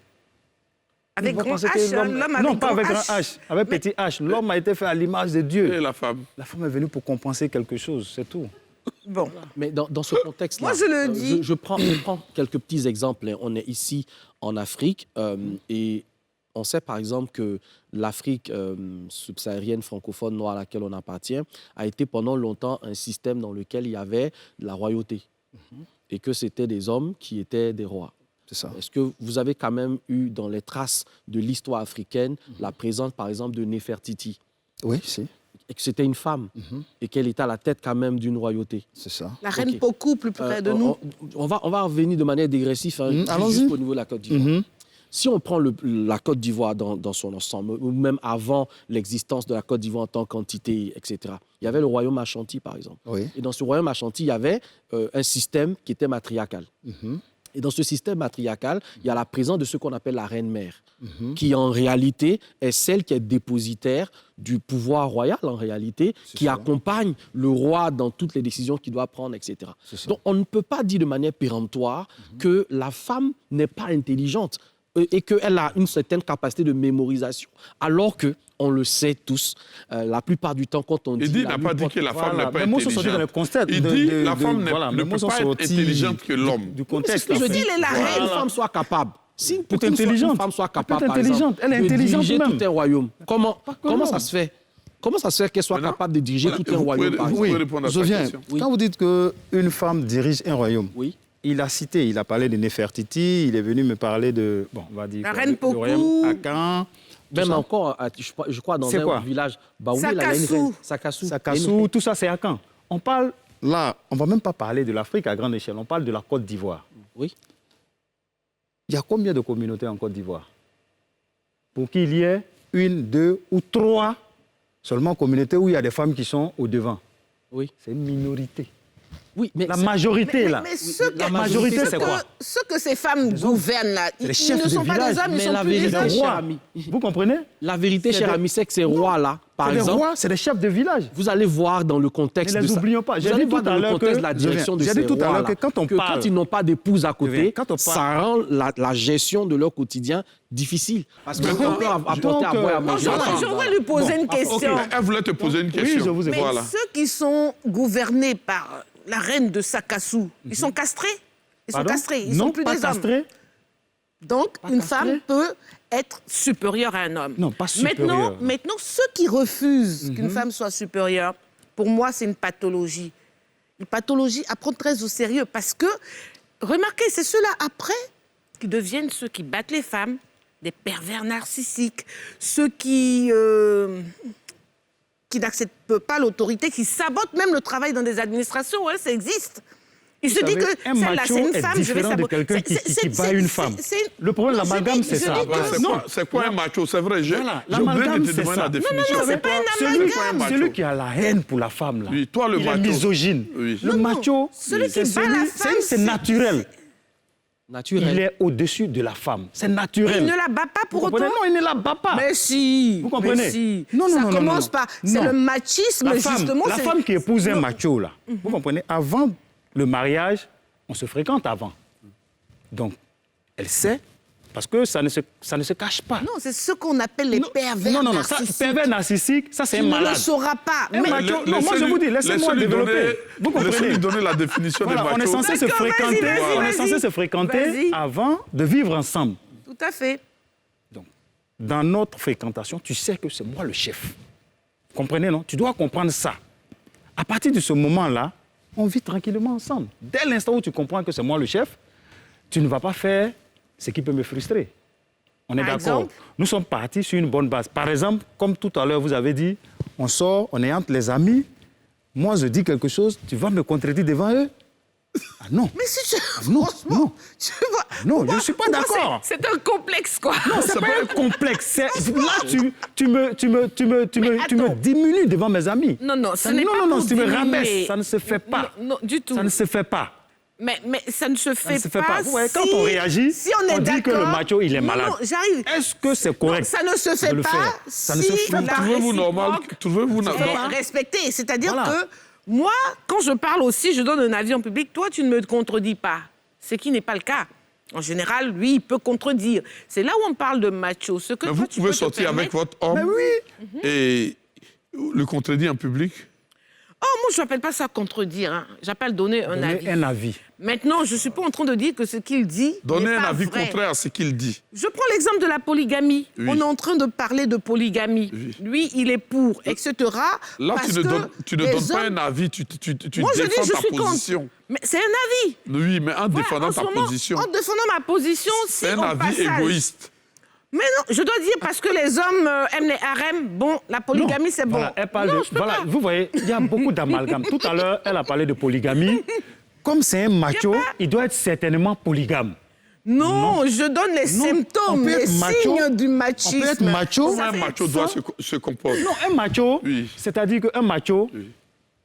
Avec Vous grand pensez que H, hein, l'homme avec Non, pas grand avec grand H. H, avec petit H. L'homme a été fait à l'image de Et Dieu. la femme? La femme est venue pour compenser quelque chose, c'est tout. Bon. Mais dans ce contexte-là, Moi, je le dis. Je prends quelques petits exemples. Hein. On est ici en Afrique et on sait par exemple que l'Afrique subsaharienne francophone noire à laquelle on appartient a été pendant longtemps un système dans lequel il y avait la royauté et que c'était des hommes qui étaient des rois. C'est ça. Est-ce que vous avez quand même eu dans les traces de l'histoire africaine la présence par exemple de Néfertiti Oui, si, et que c'était une femme et qu'elle était à la tête quand même d'une royauté? c'est ça. La reine Ok. Pokou, plus près de nous. On va revenir de manière dégressive allons-y. jusqu'au niveau de la Côte d'Ivoire. Si on prend la Côte d'Ivoire dans son ensemble, ou même avant l'existence de la Côte d'Ivoire en tant qu'entité, etc., il y avait le royaume Ashanti, par exemple. Oui. Et dans ce royaume Ashanti, il y avait un système qui était matriarcal. Et dans ce système matriarcal, il y a la présence de ce qu'on appelle la reine-mère, qui en réalité est celle qui est dépositaire du pouvoir royal, en réalité, qui accompagne le roi dans toutes les décisions qu'il doit prendre, etc. Donc on ne peut pas dire de manière péremptoire que la femme n'est pas intelligente et qu'elle a une certaine capacité de mémorisation, alors que on le sait tous, la plupart du temps, quand on dit... Il n'a pas dit que la femme n'est pas Les mots sont sortis dans le intelligente. contexte. Il dit la femme voilà, ne les mots peut sont pas être sortis intelligente que l'homme. Du C'est contexte. ce que je en fait. dis, Elle est la reine. une femme soit capable. Si pour être intelligente. Une femme soit capable, Elle peut être par exemple, intelligente. Elle est de intelligente diriger même. tout un royaume, comment l'homme. ça se fait? Comment ça se fait qu'elle soit Maintenant, capable de diriger tout un vous royaume, pouvez- par vous exemple? pouvez répondre à je sa viens. question. Oui. Quand vous dites qu'une femme dirige un royaume, Oui. il a cité, il a parlé de Néfertiti, il est venu me parler de, bon, on va dire, La quoi, reine le royaume Pokou. Akan, Même ça. encore, je crois, dans C'est un quoi village, Baouli, là, il y a une Sakassou. reine. Sakassou. Il y a une Sakassou, tout ça c'est Akan. On parle là, on ne va même pas parler de l'Afrique à grande échelle, on parle de la Côte d'Ivoire. Oui. Il y a combien de communautés en Côte d'Ivoire? Pour qu'il y ait 1, 2 ou 3 seulement communautés où il y a des femmes qui sont au devant. Oui. C'est une minorité. Oui, mais la majorité, là. Mais la majorité, c'est quoi? Ce que ces femmes gouvernent, là, ils ne sont pas des hommes, ils sont la plus des vérité, hommes. cher ami. Vous comprenez? La vérité, cher ami, c'est que ces rois-là, par exemple... rois, c'est des chefs de village. Vous allez voir dans le contexte ne de les ça. oublions pas. Vous J'ai allez dit voir tout à dans le l'heure contexte que... de la direction de J'ai ces dit tout à l'heure rois-là, que quand on parle... quand ils n'ont pas d'épouse à côté, quand on parle... ça rend la gestion de leur quotidien difficile. Parce qu'on peut apporter à boire à manger. Je voudrais lui poser une question. Elle voulait te poser une question. Oui, je vous ai Mais ceux qui sont gouvernés par la reine de Sakassou, ils sont castrés? Ils sont castrés, ils ne sont plus des hommes. Donc, une femme peut être supérieure à un homme. Non, pas supérieure. Maintenant, ceux qui refusent qu'une femme soit supérieure, pour moi, c'est une pathologie. Une pathologie à prendre très au sérieux parce que, remarquez, c'est ceux-là après qui deviennent ceux qui battent les femmes, des pervers narcissiques, ceux qui n'acceptent pas l'autorité, qui sabotent même le travail dans des administrations, ouais, ça existe. Il se dit que celle-là, c'est une femme, je vais saboter. De quelqu'un qui bat une femme. Le problème de l'amalgame, c'est ça. C'est quoi un macho? C'est vrai, j'ai l'amalgame, oublié de te demander la définition. Non, c'est pas un amalgame. Celui qui a la haine pour la femme, là. Oui, toi, le il macho. est misogyne. Oui. Le macho, c'est naturel. Naturel. Il est au-dessus de la femme. C'est naturel. Il ne la bat pas pour autant. Non, il ne la bat pas. Mais si. Vous comprenez? Mais si. Non, ça commence par... C'est le machisme, justement. La femme qui épouse un macho, là, vous comprenez? Avant le mariage, on se fréquente avant. Donc, elle sait, parce que ça ne se cache pas. Non, c'est ce qu'on appelle les pervers narcissiques. Pervers narcissique, ça c'est un malade. Tu ne le sauras pas. Un macho, non, moi je vous dis, laissez-moi développer. Vous comprenez? Laissez-lui donner la définition des machos. On est censé se fréquenter, on est censé se fréquenter avant de vivre ensemble. Tout à fait. Donc, dans notre fréquentation, tu sais que c'est moi le chef. Vous comprenez, non? Tu dois comprendre ça. À partir de ce moment-là, on vit tranquillement ensemble. Dès l'instant où tu comprends que c'est moi le chef, tu ne vas pas faire ce qui peut me frustrer. On est d'accord. Nous sommes partis sur une bonne base. Par exemple, comme tout à l'heure, vous avez dit, on sort, on est entre les amis. Moi, je dis quelque chose, tu vas me contredire devant eux? Ah non. Mais si tu... non, non. Tu vois, non, je ne suis pas d'accord. C'est un complexe, quoi. Non, c'est pas un complexe. Là, tu me diminues devant mes amis. Non, non, ce n'est pas non, pour tu me diminuer. rabaisses. Ça ne se fait pas. Non, du tout. Ça ne se fait pas. Mais ça ne se fait pas. Vous voyez, quand on réagit, si on est dit que le macho, il est malade. Non, j'arrive. Est-ce que c'est correct? Ça ne se fait pas ça ne se fait pas. Trouvez-vous normal? Trouvez-vous normal? Respecter. C'est-à-dire que moi, quand je parle aussi, je donne un avis en public, toi, tu ne me contredis pas. Ce qui n'est pas le cas. En général, lui, il peut contredire. C'est là où on parle de macho. Ce que mais toi, vous pouvez sortir avec votre homme et le contredire en public? Oh, moi, je n'appelle pas ça contredire. Hein. J'appelle donner un avis. Un avis. Maintenant, je ne suis pas en train de dire que ce qu'il dit donner un pas avis vrai. contraire à ce qu'il dit. Je prends l'exemple de la polygamie. Oui. On est en train de parler de polygamie. Oui. Lui, il est pour, etc. Là, parce tu ne donnes pas un avis, tu moi, je défends dis, je ta suis position. contre. Mais c'est un avis. Oui, mais en défendant ta position. En défendant ma position, si C'est un avis égoïste. Mais non, je dois dire parce que les hommes aiment les harems, bon, la polygamie, c'est bon. Voilà, elle parle non, de, voilà, vous voyez, il y a beaucoup d'amalgame. Tout à l'heure, elle a parlé de polygamie. Comme c'est un macho, il doit être certainement polygame. Non, je donne les symptômes, les signes du machisme. On peut être macho. Comment un macho doit se comporter? Non, un macho, c'est-à-dire qu'un macho,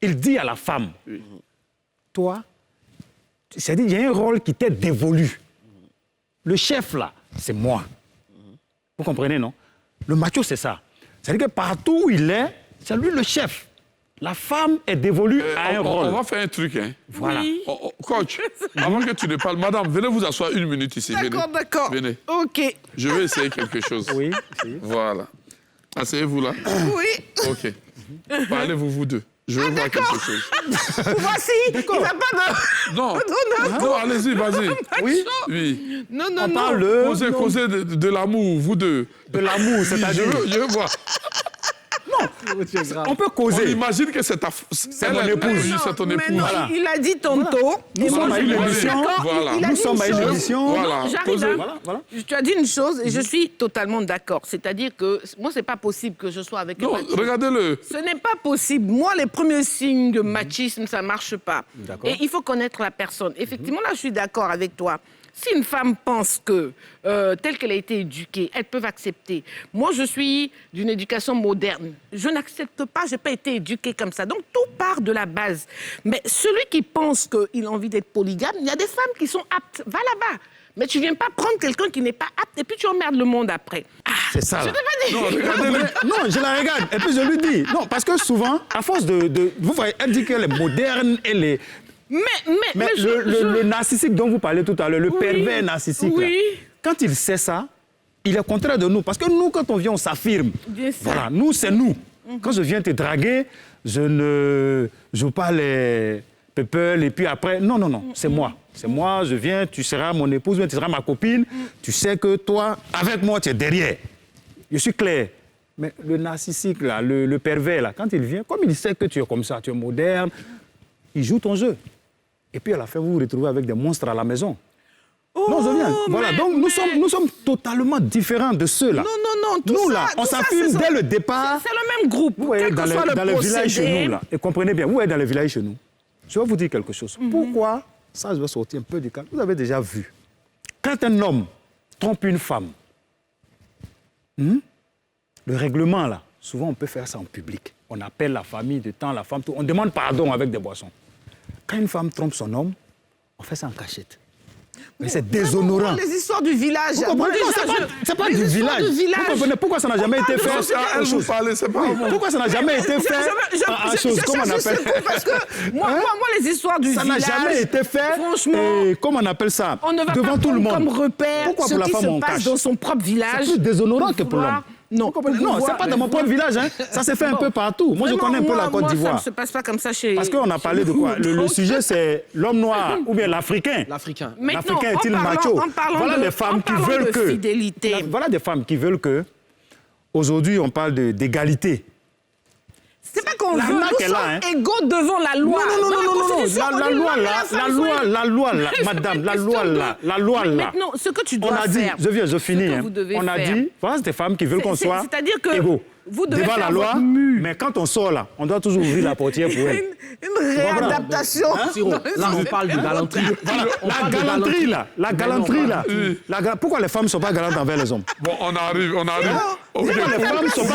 il dit à la femme, toi, c'est-à-dire qu'il y a un rôle qui t'est dévolu. Le chef, là, c'est moi. Vous comprenez, non? Le macho, c'est ça. C'est-à-dire que partout où il est, c'est lui le chef. La femme est dévolue à un rôle. On va faire un truc, hein. Voilà. Oui. Coach, avant que tu ne parles, madame, venez vous asseoir une minute ici. D'accord. Venez. OK. Je vais essayer quelque chose. Oui. Voilà. Asseyez-vous là. Oui. OK. Parlez-vous, vous deux. Je vais voir quelque chose. Voici, il va pas de... Non, allez-y, vas-y. Oui. Non. On parle Causez de l'amour, vous deux. de l'amour, c'est-à-dire... Je veux voir. Non, on peut On causer. imagine que c'est mon épouse. Oui, c'est ton Mais épouse. non, Voilà. il a dit tantôt. Nous et moi, sommes à je une suis émission. d'accord, Voilà. il a Nous dit sommes à une chose. émission. Voilà. Non, j'arrive, Posez. hein. Tu as dit une chose et je suis totalement d'accord. C'est-à-dire que moi, c'est pas possible que je sois avec un Non, machiste. regardez-le. Ce n'est pas possible. Moi, les premiers signes de machisme, ça ne marche pas. D'accord. Et il faut connaître la personne. Effectivement, là, je suis d'accord avec toi. Si une femme pense que, telle qu'elle a été éduquée, elles peuvent accepter. Moi, je suis d'une éducation moderne. Je n'accepte pas, je n'ai pas été éduquée comme ça. Donc, tout part de la base. Mais celui qui pense qu'il a envie d'être polygame, il y a des femmes qui sont aptes. Va là-bas. Mais tu ne viens pas prendre quelqu'un qui n'est pas apte et puis tu emmerdes le monde après. C'est ça. Je là. t'ai pas dit. Non, je la regarde. Et puis je lui dis. Non, parce que souvent, à force de vous voyez, elle dit qu'elle est moderne, elle est. Mais le narcissique dont vous parlez tout à l'heure, le pervers narcissique, là, Oui. quand il sait ça, il est contraire de nous. Parce que nous, quand on vient, on s'affirme. Bien sûr. Voilà, nous, c'est nous. Quand je viens te draguer, je ne joue pas les people et puis après, non, c'est moi. C'est moi, je viens, tu seras mon épouse, tu seras ma copine. Tu sais que toi, avec moi, tu es derrière. Je suis clair. Mais le narcissique, là, le pervers, là, quand il vient, comme il sait que tu es comme ça, tu es moderne, il joue ton jeu. Et puis à la fin, vous vous retrouvez avec des monstres à la maison. Non, je viens. Voilà, donc nous sommes totalement différents de ceux-là. Non, tout Nous, ça, là, on tout ça, s'affirme c'est- dès le départ. C'est le même groupe. Vous voyez, Quel que dans soit les le villages chez procédé. nous, là, et comprenez bien, vous êtes dans les villages chez nous. Je vais vous dire quelque chose. Pourquoi, ça je vais sortir un peu du cadre, vous avez déjà vu, quand un homme trompe une femme, le règlement, là, souvent on peut faire ça en public. On appelle la famille de temps, la femme, tout. On demande pardon avec des boissons. Quand une femme trompe son homme, on fait ça en cachette. Mais c'est déshonorant. Les histoires du village. Vous comprenez? Moi, Non, déjà, c'est pas les du histoires village. du village. Vous comprenez pourquoi ça n'a jamais été fait? Non, c'est à elle vous parler, c'est pas à moi. Pourquoi ça n'a jamais été fait à chose, comment on appelle Parce que moi, les histoires du ça village. n'a jamais été fait, Franchement, comment on appelle ça, on ne va devant pas tout le prendre monde. comme repère Pourquoi ce pour la qui femme se on passe cache? dans son propre village. C'est plus déshonorant que pour pouvoir- l'homme. Non, Non, c'est pas dans mon propre village. Hein. Ça s'est fait un peu partout. Moi, je connais un peu la Côte Ça ne d'Ivoire. se passe pas comme ça chez... Parce qu'on a parlé de quoi? Le sujet, c'est l'homme noir ou bien l'Africain. L'Africain. Maintenant, L'Africain est-il en parlant- macho? en parlant Voilà de- des femmes en qui parlant veulent de que... fidélité. Voilà des femmes qui veulent que... Aujourd'hui, on parle d'égalité. C'est pas qu'on La veut, marque nous est là, sommes hein. égaux devant la loi. Non, Dans la Constitution, on la dit loi l'homme et là, femme la sont loi, égaux. madame, la C'est loi pas une là, question la loi de- là. Maintenant, ce que tu On dois a dit, faire, je finis. ce que Hein. vous devez On a faire. dit, voilà, c'est des femmes qui veulent qu'on soit c'est-à-dire que égaux. vous devez devant faire la loi, votre mue. mais quand on sort là, on doit toujours ouvrir la portière pour elle. Une réadaptation. Siro, là, on parle de galanterie. Voilà, On la parle de galanterie là, la Mais non, galanterie là. voilà. Pourquoi les femmes ne sont pas galantes envers les hommes? Bon, on arrive. Pourquoi les femmes sont pas...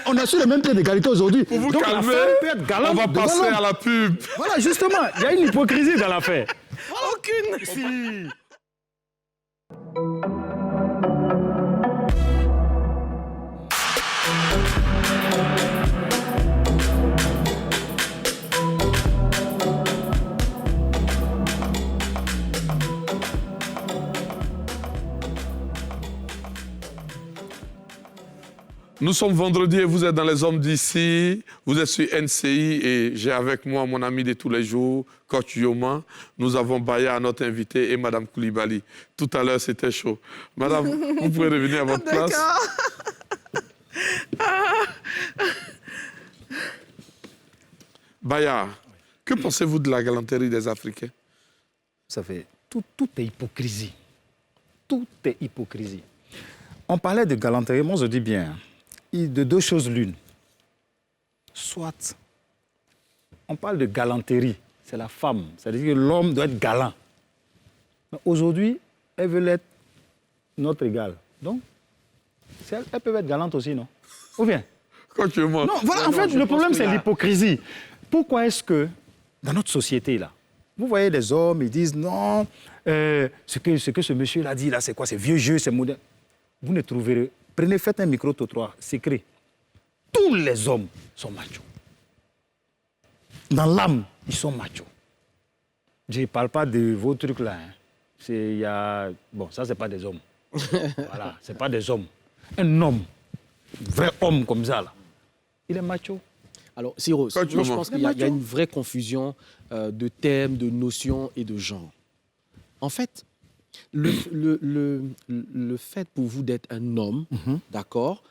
On est sur le même pied d'égalité aujourd'hui. Pour vous Donc la calmer, femme peut être galante on va devant passer l'homme. à la pub. Voilà, justement, il y a une hypocrisie dans l'affaire. Aucune. Nous sommes vendredi et vous êtes dans Les Hommes d'ici. Vous êtes sur NCI et j'ai avec moi mon ami de tous les jours, Coach Yoma. Nous avons Baya, notre invité, et Madame Koulibaly. Tout à l'heure, c'était chaud. Madame, vous pouvez revenir à votre place. Baya, que pensez-vous de la galanterie des Africains? Ça fait tout est hypocrisie. Tout est hypocrisie. On parlait de galanterie, moi je dis bien, de deux choses l'une. Soit, on parle de galanterie, c'est la femme, c'est-à-dire que l'homme doit être galant. Mais aujourd'hui, elles veulent être notre égale. Donc, elles peuvent être galantes aussi, non? Ou bien? Coach Yoma. Non, voilà, en fait, le problème, c'est l'hypocrisie. Pourquoi est-ce que, dans notre société, là, vous voyez des hommes, ils disent non, ce que ce monsieur l'a dit, là, c'est quoi? C'est vieux jeu, c'est moderne. Vous ne trouverez... faites un micro-trottoir, secret. Tous les hommes sont machos. Dans l'âme, ils sont machos. Je ne parle pas de vos trucs là. Hein. Bon, ça, ce n'est pas des hommes. Voilà, ce n'est pas des hommes. Un homme, vrai homme comme ça, là, il est macho. Alors, Siro, moi, je pense qu'il y a macho. une vraie confusion de thèmes, de notions et de genre. En fait, le fait pour vous d'être un homme, d'accord,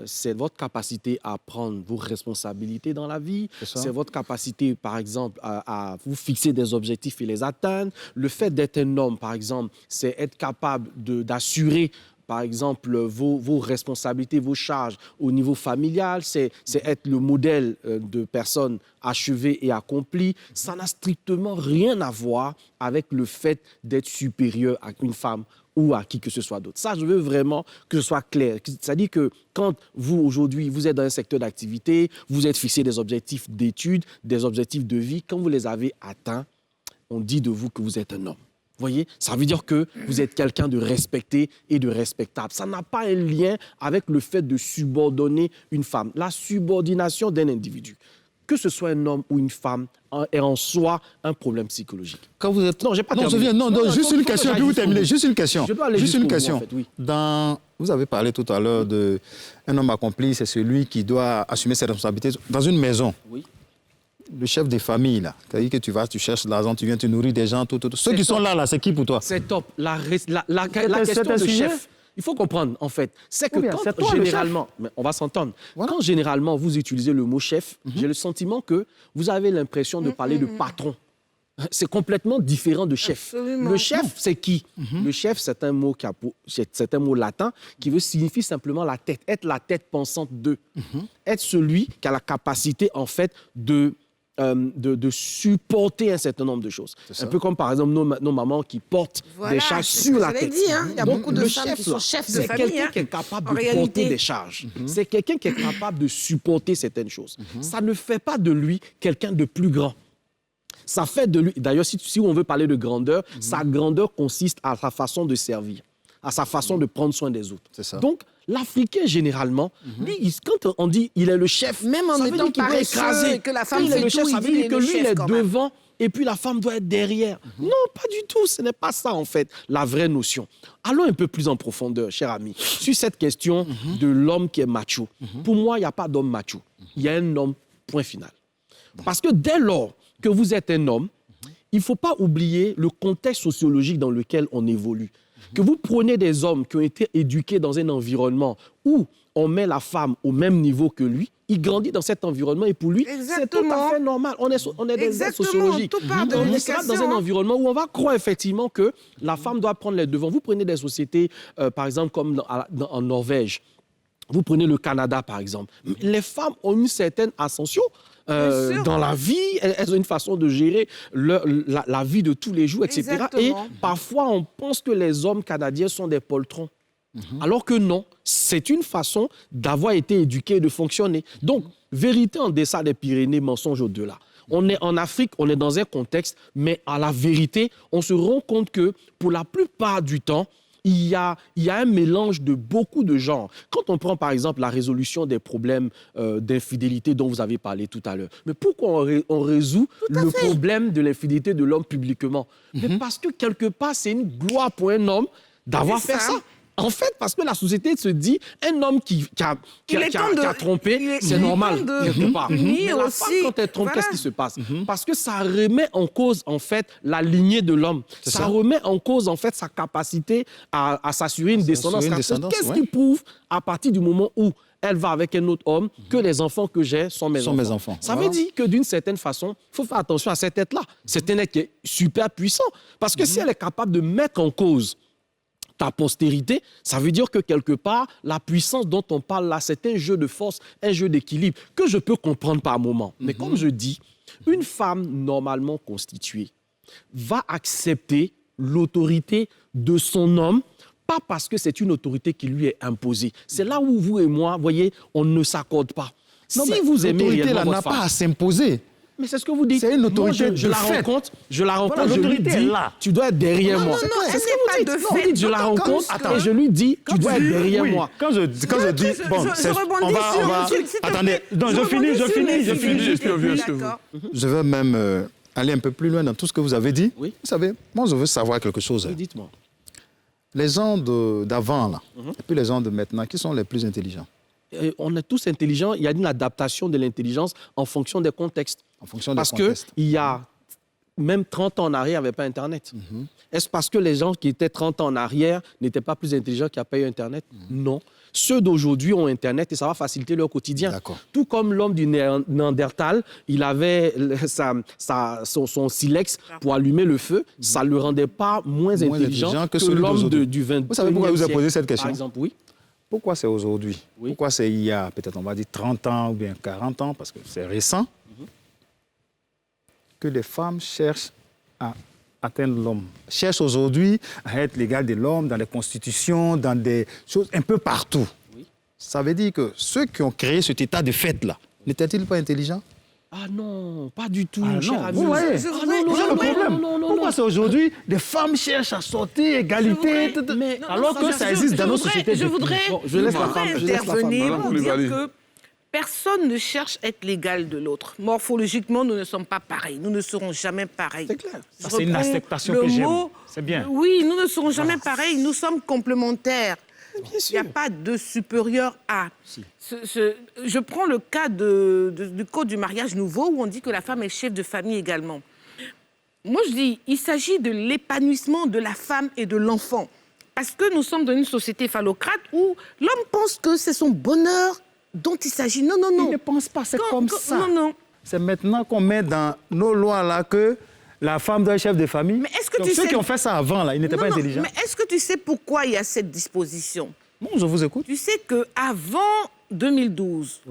c'est votre capacité à prendre vos responsabilités dans la vie. C'est votre capacité, par exemple, à vous fixer des objectifs et les atteindre. Le fait d'être un homme, par exemple, c'est être capable d'assurer par exemple, vos responsabilités, vos charges au niveau familial, c'est être le modèle de personnes achevées et accomplies. Ça n'a strictement rien à voir avec le fait d'être supérieur à une femme ou à qui que ce soit d'autre. Ça, je veux vraiment que ce soit clair. C'est-à-dire que quand vous, aujourd'hui, vous êtes dans un secteur d'activité, vous êtes fixé des objectifs d'études, des objectifs de vie, quand vous les avez atteints, on dit de vous que vous êtes un homme. Vous voyez, ça veut dire que vous êtes quelqu'un de respecté et de respectable. Ça n'a pas un lien avec le fait de subordonner une femme. La subordination d'un individu, que ce soit un homme ou une femme, est en soi un problème psychologique. Quand vous êtes... Non, j'ai pas non, terminé. non, juste une question, puis vous terminez. Juste une question. Je dois aller juste une jusqu'au bout, question. en fait, oui. Vous avez parlé tout à l'heure d'un homme accompli, c'est celui qui doit assumer ses responsabilités dans une maison. Oui. Le chef des familles, là, c'est-à-dire que tu cherches de l'argent, tu viens, tu nourris des gens, tout. Ceux qui sont là, c'est qui pour toi? C'est top. La question de chef, il faut comprendre, en fait, c'est que quand généralement, mais on va s'entendre, voilà. Quand généralement vous utilisez le mot chef, j'ai le sentiment que vous avez l'impression de parler de patron. C'est complètement différent de chef. Absolument. Le chef, c'est qui? Le chef, c'est un mot latin qui veut signifier simplement la tête, être la tête pensante d'eux. Être celui qui a la capacité, en fait, de supporter un certain nombre de choses. Un peu comme, par exemple, nos mamans qui portent des charges sur la tête. Dit, hein. Il y a beaucoup de femmes qui sont chefs de famille. C'est quelqu'un qui est capable de porter des charges. C'est quelqu'un qui est capable de supporter certaines choses. Ça ne fait pas de lui quelqu'un de plus grand. Ça fait de lui... D'ailleurs, si on veut parler de grandeur, sa grandeur consiste à sa façon de servir, à sa façon de prendre soin des autres. C'est ça. Donc, l'Africain, généralement, lui, quand on dit il est le chef, même en étant paresseux, que la femme fait tout, ça veut dire que lui, il est devant et puis la femme doit être derrière. Non, pas du tout. Ce n'est pas ça, en fait, la vraie notion. Allons un peu plus en profondeur, cher ami, sur cette question de l'homme qui est macho. Pour moi, il n'y a pas d'homme macho. Il y a un homme, point final. Parce que dès lors que vous êtes un homme, il ne faut pas oublier le contexte sociologique dans lequel on évolue. Que vous prenez des hommes qui ont été éduqués dans un environnement où on met la femme au même niveau que lui, il grandit dans cet environnement et pour lui, c'est tout à fait normal. On est des êtres sociologiques. On sera dans un environnement où on va croire effectivement que la femme doit prendre les devants. Vous prenez des sociétés, par exemple, comme en Norvège. Vous prenez le Canada, par exemple. Les femmes ont une certaine ascension dans la vie. Elles ont une façon de gérer la vie de tous les jours, etc. Exactement. Et parfois, on pense que les hommes canadiens sont des poltrons. Alors que non, c'est une façon d'avoir été éduqué et de fonctionner. Donc, vérité en deçà des Pyrénées, mensonge au-delà. On est en Afrique, on est dans un contexte, mais à la vérité, on se rend compte que pour la plupart du temps, il y a un mélange de beaucoup de genres. Quand on prend, par exemple, la résolution des problèmes d'infidélité dont vous avez parlé tout à l'heure, mais pourquoi on résout le problème de l'infidélité de l'homme publiquement? Mais parce que, quelque part, c'est une gloire pour un homme d'avoir fait ça. En fait, parce que la société se dit, un homme qui a trompé, c'est normal, quelque part. Mais la femme, quand elle trompe, qu'est-ce qui se passe? Parce que ça remet en cause, en fait, la lignée de l'homme. Ça remet en cause, en fait, sa capacité à s'assurer une descendance. Qu'est-ce qui prouve, à partir du moment où elle va avec un autre homme, que les enfants que j'ai sont mes enfants. Ça veut dire que, d'une certaine façon, il faut faire attention à cette être-là. C'est un être qui est super puissant. Parce que si elle est capable de mettre en cause ta postérité, ça veut dire que quelque part, la puissance dont on parle là, c'est un jeu de force, un jeu d'équilibre que je peux comprendre par moment. Mais comme je dis, une femme normalement constituée va accepter l'autorité de son homme, pas parce que c'est une autorité qui lui est imposée. C'est là où vous et moi, voyez, on ne s'accorde pas. Non, si vous aimez réellement votre femme, n'a pas à s'imposer. Mais c'est ce que vous dites. C'est une autorité. Moi, je la rencontre, je lui dis, tu dois être derrière moi. Non, c'est ce que vous dites. Je la rencontre et je lui dis, tu dois être derrière moi. Quand je dis, bon, on va... Attendez, je finis. Je veux même aller un peu plus loin dans tout ce que vous avez dit. Oui. Vous savez, moi, je veux savoir quelque chose. Oui, dites-moi. Les gens d'avant, là, et puis les gens de maintenant, qui sont les plus intelligents? On est tous intelligents. Il y a une adaptation de l'intelligence en fonction des contextes. Parce qu'il y a même 30 ans en arrière, il n'y avait pas Internet. Est-ce parce que les gens qui étaient 30 ans en arrière n'étaient pas plus intelligents qu'il n'y a pas eu Internet? Non. Ceux d'aujourd'hui ont Internet et ça va faciliter leur quotidien. Tout comme l'homme du Néandertal, il avait son silex pour allumer le feu. Ça ne le rendait pas moins intelligent que l'homme du 20e. Vous savez pourquoi je vous ai posé cette question? Par exemple, oui. Pourquoi c'est aujourd'hui? Pourquoi c'est il y a peut-être, on va dire, 30 ans ou bien 40 ans, parce que c'est récent, que les femmes cherchent à atteindre l'homme, cherchent aujourd'hui à être l'égal de l'homme dans les constitutions, dans des choses un peu partout. Ça veut dire que ceux qui ont créé cet état de fait-là, n'étaient-ils pas intelligents? Ah non, pas du tout, cher ami. Vous voyez, pourquoi c'est aujourd'hui des femmes cherchent à sortir égalité, alors que ça existe dans nos sociétés? Je voudrais intervenir pour dire que personne ne cherche à être l'égal de l'autre. Morphologiquement, nous ne sommes pas pareils. Nous ne serons jamais pareils. C'est clair. C'est une acceptation que j'aime. C'est bien. Oui, nous ne serons jamais pareils. Nous sommes complémentaires. Il n'y a pas de supérieur à. Je prends le cas du code du mariage nouveau où on dit que la femme est chef de famille également. Moi, je dis, il s'agit de l'épanouissement de la femme et de l'enfant. Parce que nous sommes dans une société phallocrate où l'homme pense que c'est son bonheur dont il s'agit. Non, non, non. Il ne pense pas, c'est comme ça. Non, non. C'est maintenant qu'on met dans nos lois là que la femme doit être chef de famille. Mais est-ce que donc, tu ceux sais... qui ont fait ça avant, là, ils n'étaient pas intelligents. Mais est-ce que tu sais pourquoi il y a cette disposition? Bon, je vous écoute. Tu sais qu'avant 2012,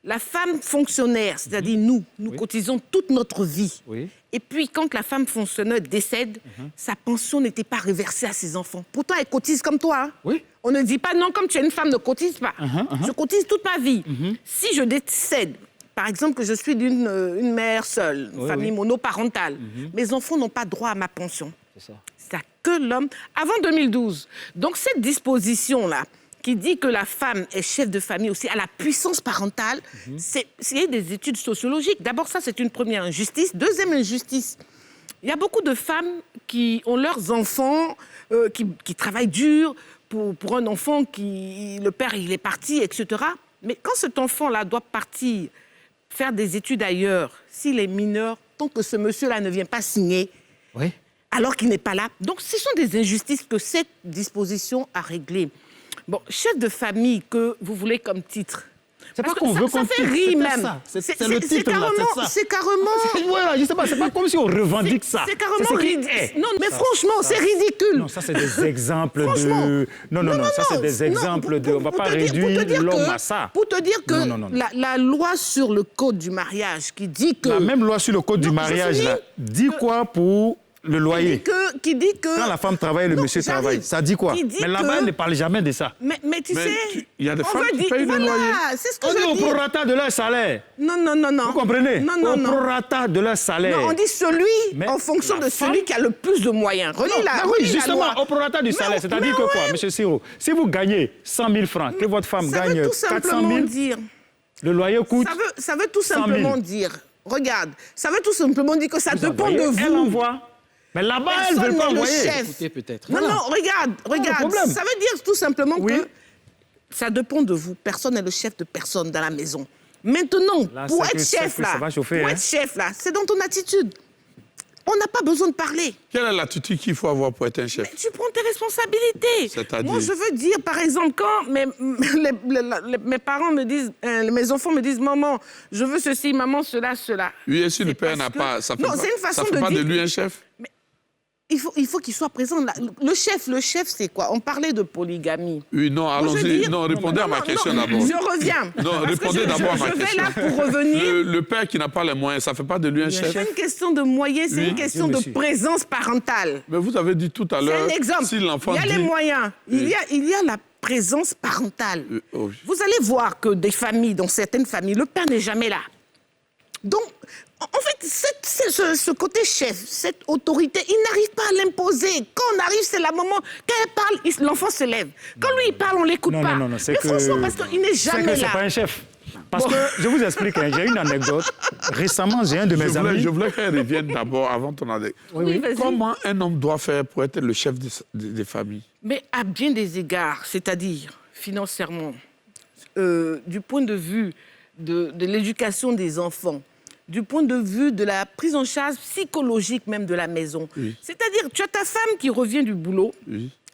la femme fonctionnaire, c'est-à-dire nous cotisons toute notre vie. Et puis, quand la femme fonctionnaire décède, sa pension n'était pas reversée à ses enfants. Pourtant, elle cotise comme toi. Hein. On ne dit pas, non, comme tu es une femme, ne cotise pas. Je cotise toute ma vie. Si je décède, par exemple, que je suis une mère seule, une famille monoparentale, mes enfants n'ont pas droit à ma pension. C'est ça. C'est que l'homme... Avant 2012. Donc, cette disposition-là, qui dit que la femme est chef de famille aussi à la puissance parentale, c'est des études sociologiques. D'abord, ça, c'est une première injustice. Deuxième injustice, il y a beaucoup de femmes qui ont leurs enfants, qui travaillent dur pour un enfant qui... Le père, il est parti, etc. Mais quand cet enfant-là doit partir faire des études ailleurs, s'il est mineur, tant que ce monsieur-là ne vient pas signer, alors qu'il n'est pas là. Donc, ce sont des injustices que cette disposition a réglées. Bon, chef de famille que vous voulez comme titre. C'est pas qu'on veut qu'on ça fait rire même. C'est le titre là, c'est ça. C'est carrément... Voilà, je sais pas, c'est pas comme si on revendique ça. C'est carrément ridicule. Non, mais franchement, c'est ridicule. Non, ça c'est des exemples de... Non, ça c'est des exemples de... On va pas réduire l'homme à ça. Pour te dire que la loi sur le code du mariage qui dit que... La même loi sur le code du mariage là, dit quoi pour... Le loyer. Qui dit que... Quand la femme travaille, le monsieur travaille. Ça dit quoi? Mais là-bas, elle ne parle jamais de ça. Mais tu sais... Il y a des femmes qui payent le loyer. C'est ce que on je dit au prorata de leur salaire. Non. Vous comprenez? Non. Au prorata de leur salaire. Non, on dit celui en fonction de celui qui a le plus de moyens. Oui, justement, au prorata du salaire. C'est-à-dire que quoi, M. Siro? Si vous gagnez 100 000 francs, que votre femme gagne 400 000, le loyer coûte 100 000. Ça veut tout simplement dire... Regarde, ça veut tout simplement dire que ça dépend de vous. Elle envoie. Mais là-bas, elle ne veut pas envoyer. Écoutez, peut-être. Non, regarde. Ça veut dire tout simplement que ça dépend de vous. Personne n'est le chef de personne dans la maison. Maintenant, pour être chef là, c'est dans ton attitude. On n'a pas besoin de parler. Quelle est l'attitude qu'il faut avoir pour être un chef? Mais tu prends tes responsabilités. C'est-à-dire? Moi, je veux dire, par exemple, quand mes parents me disent, mes enfants me disent, maman, je veux ceci, maman, cela. Oui, et si le père n'a pas, ça fait pas de lui un chef? Mais il faut qu'il soit présent. Le chef, c'est quoi? On parlait de polygamie. Oui, non, allons-y. Non, répondez à ma question d'abord. Je reviens. Non, répondez d'abord à ma question. Je vais là pour revenir. Le père qui n'a pas les moyens, ça ne fait pas de lui un chef? C'est une question de moyens, c'est une question de présence parentale. Mais vous avez dit tout à l'heure... C'est un exemple. Si l'enfant il y a les moyens. Il y a la présence parentale. Vous allez voir que dans certaines familles, le père n'est jamais là. Donc, en fait, ce côté chef, cette autorité, il n'arrive pas à l'imposer. Quand on arrive, c'est la maman. Quand elle parle, l'enfant se lève. Quand lui, il parle, on ne l'écoute pas. Non, mais franchement, parce qu'il n'est jamais là. C'est pas un chef. Parce que, je vous explique, j'ai une anecdote. Récemment, j'ai un de mes amis... Je voulais qu'elle revienne d'abord avant ton anecdote. Oui, comment un homme doit faire pour être le chef des familles? Mais à bien des égards, c'est-à-dire financièrement, du point de vue de l'éducation des enfants, du point de vue de la prise en charge psychologique même de la maison. C'est-à-dire, tu as ta femme qui revient du boulot,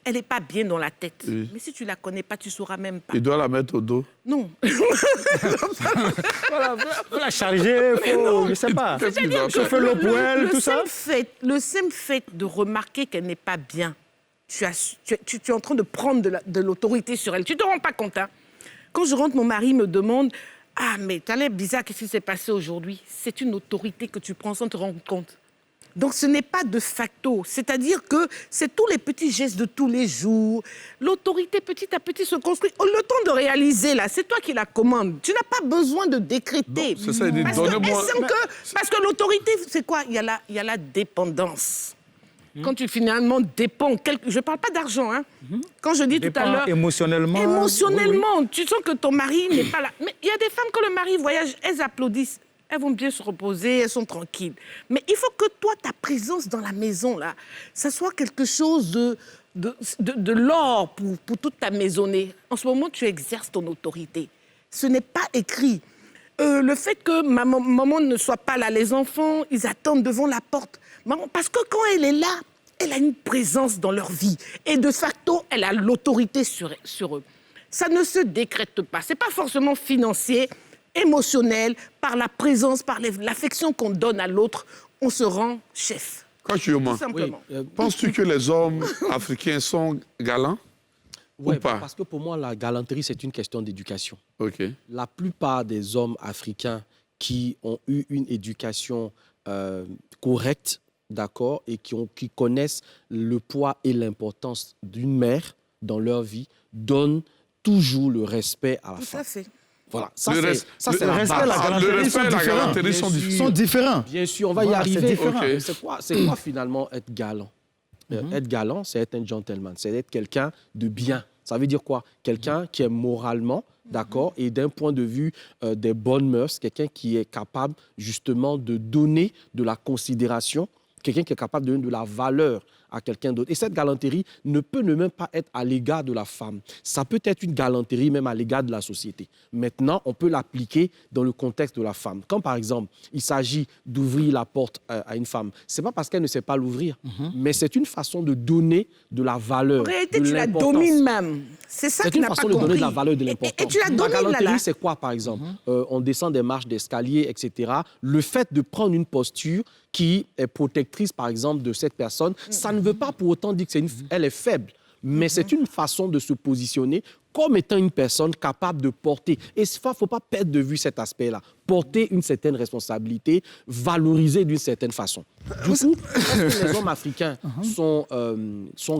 elle n'est pas bien dans la tête. Oui. Mais si tu ne la connais pas, tu ne sauras même pas. Il doit la mettre au dos. Non. Voilà, faut la charger, je ne sais pas. Qu'est-ce qu'il doit faire? Chauffer l'eau pour elle, tout ça. Le simple fait de remarquer qu'elle n'est pas bien, tu es en train de prendre de l'autorité sur elle. Tu ne te rends pas compte, hein? Quand je rentre, mon mari me demande « Ah, mais t'as l'air bizarre, qu'est-ce qui s'est passé aujourd'hui ?» C'est une autorité que tu prends sans te rendre compte. Donc, ce n'est pas de facto. C'est-à-dire que c'est tous les petits gestes de tous les jours. L'autorité, petit à petit, se construit. Le temps de réaliser, là, c'est toi qui la commandes. Tu n'as pas besoin de décréter. C'est ça, il dit, Parce que l'autorité, c'est quoi? Il y a la dépendance. Quand tu finalement dépends, je ne parle pas d'argent, hein. Quand je dis tout à l'heure... Émotionnellement. Émotionnellement, tu sens que ton mari n'est pas là. Mais il y a des femmes, quand le mari voyage, elles applaudissent. Elles vont bien se reposer, elles sont tranquilles. Mais il faut que toi, ta présence dans la maison, là, ça soit quelque chose de l'or pour toute ta maisonnée. En ce moment, tu exerces ton autorité. Ce n'est pas écrit. Le fait que maman ne soit pas là, les enfants, ils attendent devant la porte. Maman, parce que quand elle est là, elle a une présence dans leur vie. Et de facto, elle a l'autorité sur eux. Ça ne se décrète pas. Ce n'est pas forcément financier, émotionnel, par la présence, par l'affection qu'on donne à l'autre, on se rend chef. Coach Yoma, penses-tu que les hommes africains sont galants? Oui, ou pas? Parce que pour moi, la galanterie, c'est une question d'éducation. Ok. La plupart des hommes africains qui ont eu une éducation correcte, d'accord, et qui connaissent le poids et l'importance d'une mère dans leur vie, donnent toujours le respect à la femme. Tout à fait. Voilà, ça Le c'est la respect et la galanterie sont différents. Bien sûr, on va y Voilà, arriver. c'est différent. C'est quoi finalement être galant? Être galant, c'est être un gentleman, c'est être quelqu'un de bien. Ça veut dire quoi? Quelqu'un qui est moralement, d'accord, et d'un point de vue des bonnes mœurs, quelqu'un qui est capable justement de donner de la considération, quelqu'un qui est capable de donner de la valeur à quelqu'un d'autre. Et cette galanterie ne peut même pas être à l'égard de la femme. Ça peut être une galanterie même à l'égard de la société. Maintenant, on peut l'appliquer dans le contexte de la femme. Quand, par exemple, il s'agit d'ouvrir la porte à une femme, ce n'est pas parce qu'elle ne sait pas l'ouvrir, mais c'est une façon de donner de la valeur, en réalité, de tu la l'importance. domines même. C'est ça que tu n'as pas compris. C'est une façon de donner de la valeur et de l'importance. Et tu la domines, la galanterie, là. c'est quoi, par exemple? On descend des marches d'escalier, etc. Le fait de prendre une posture qui est protectrice, par exemple, de cette personne, ça ne veut pas pour autant dire qu'elle est faible, mais c'est une façon de se positionner comme étant une personne capable de porter. Et il ne faut pas perdre de vue cet aspect-là. Porter une certaine responsabilité, valoriser d'une certaine façon. Du coup, est-ce que les hommes africains sont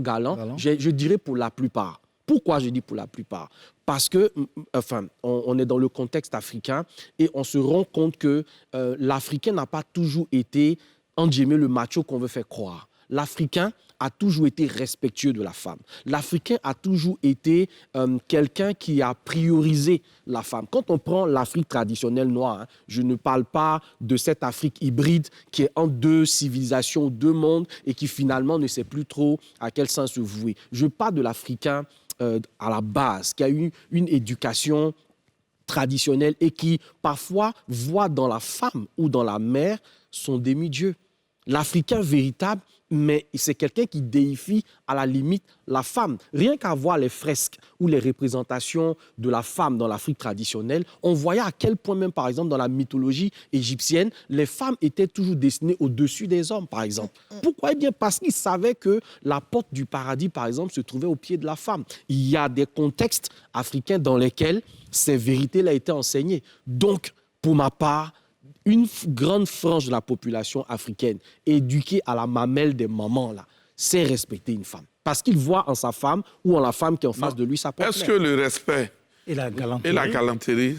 galants? Je dirais pour la plupart. Pourquoi je dis pour la plupart? Parce que, enfin, on est dans le contexte africain et on se rend compte que l'Africain n'a pas toujours été, entre guillemets, le macho qu'on veut faire croire. L'Africain a toujours été respectueux de la femme. L'Africain a toujours été quelqu'un qui a priorisé la femme. Quand on prend l'Afrique traditionnelle noire, je ne parle pas de cette Afrique hybride qui est entre deux civilisations, deux mondes et qui finalement ne sait plus trop à quel sens se vouer. Je parle de l'Africain à la base, qui a eu une éducation traditionnelle et qui parfois voit dans la femme ou dans la mère son demi-dieu. L'Africain véritable, mais c'est quelqu'un qui déifie à la limite la femme. Rien qu'à voir les fresques ou les représentations de la femme dans l'Afrique traditionnelle, on voyait à quel point même, par exemple, dans la mythologie égyptienne, les femmes étaient toujours destinées au-dessus des hommes, par exemple. Pourquoi? Eh bien, parce qu'ils savaient que la porte du paradis, par exemple, se trouvait au pied de la femme. Il y a des contextes africains dans lesquels ces vérités-là étaient enseignées. Donc, pour ma part, une grande frange de la population africaine éduquée à la mamelle des mamans, là, c'est respecter une femme. Parce qu'il voit en sa femme ou en la femme qui est en face de lui sa propre Est-ce que le respect et la galanterie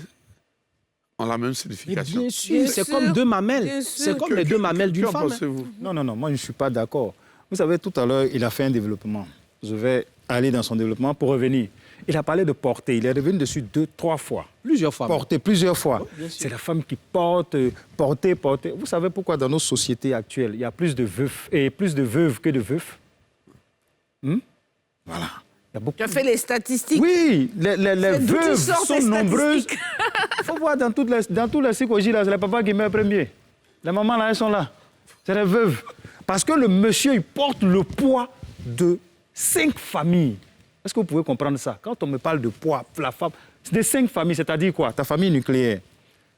ont la même signification? Bien sûr, c'est comme deux mamelles. C'est comme les deux mamelles d'une femme. Non, moi je ne suis pas d'accord. Vous savez, tout à l'heure, il a fait un développement. Je vais aller dans son développement pour revenir. Il a parlé de porter. Il est revenu dessus 2-3 fois. Plusieurs fois. Porter plusieurs fois. Oh, c'est la femme qui porte, porter. Vous savez pourquoi dans nos sociétés actuelles, il y a plus de veufs et plus de veuves que de veufs? Voilà. Tu as fait les statistiques. Oui, les veuves sont nombreuses. Il faut voir dans toutes les psychologies, là, c'est les papas qui meurent premier. Les mamans, là, elles sont là. C'est les veuves. Parce que le monsieur, il porte le poids de 5 familles. Est-ce que vous pouvez comprendre ça? Quand on me parle de poids, la femme, c'est des 5 familles, c'est-à-dire quoi? Ta famille nucléaire,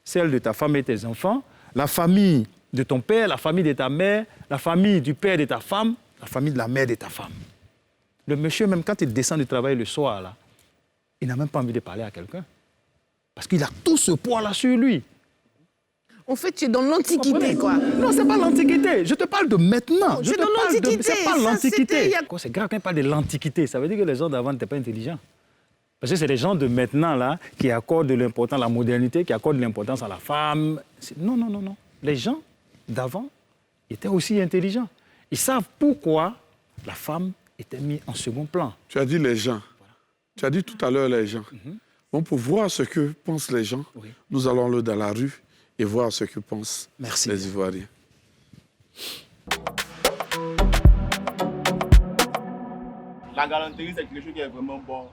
celle de ta femme et tes enfants, la famille de ton père, la famille de ta mère, la famille du père de ta femme, la famille de la mère de ta femme. Le monsieur, même quand il descend du travail le soir, là, il n'a même pas envie de parler à quelqu'un. Parce qu'il a tout ce poids-là sur lui. En fait, tu es dans l'Antiquité, quoi. Non, c'est pas l'Antiquité. Je te parle de maintenant. C'est dans l'Antiquité. C'est pas Ça, l'Antiquité. c'était- C'est grave quand on parle de l'Antiquité. Ça veut dire que les gens d'avant n'étaient pas intelligents. Parce que c'est les gens de maintenant, là, qui accordent de l'importance à la modernité, qui accordent de l'importance à la femme. Non, non, non, non. Les gens d'avant étaient aussi intelligents. Ils savent pourquoi la femme était mise en second plan. Tu as dit les gens. Tu as dit tout à l'heure les gens. Bon, pour voir ce que pensent les gens, nous allons aller dans la rue et voir ce que pensent les Ivoiriens. La galanterie, c'est quelque chose qui est vraiment bon.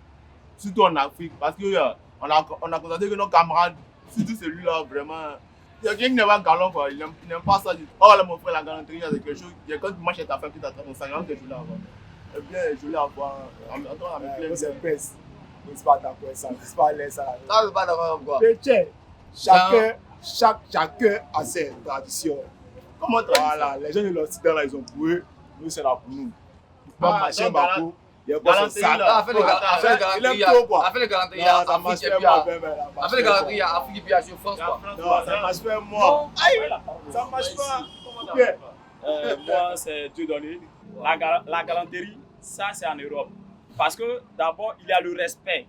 Surtout en Afrique, parce qu'on a constaté que nos camarades, surtout celui-là, vraiment, il y a quelqu'un qui n'est pas galant, quoi. Il n'aime pas ça. Oh là, mon frère, la galanterie, c'est quelque chose. Quand tu marches à ta femme, tu t'attrapes au sang, que je voulais avoir. Eh bien, je voulais avoir. C'est pèse. C'est pas d'accord, ça. C'est pas l'air, ça. Ça, c'est pas d'accord, quoi. Chacun a ses traditions. Comment tu Voilà, les gens de l'Occident, là, ils ont pour eux. Nous, c'est là pour nous. Pas marcher en Bakou. Il y a pas de ça. Afin de galanterie, Ça marche pas moi. Afin de galanterie, Afrique et puis à France, quoi. Non, ça marche pas moi. Ça marche pas. Moi, c'est Dieu donné. La galanterie, ça, c'est en Europe. Parce que d'abord, il y a le respect.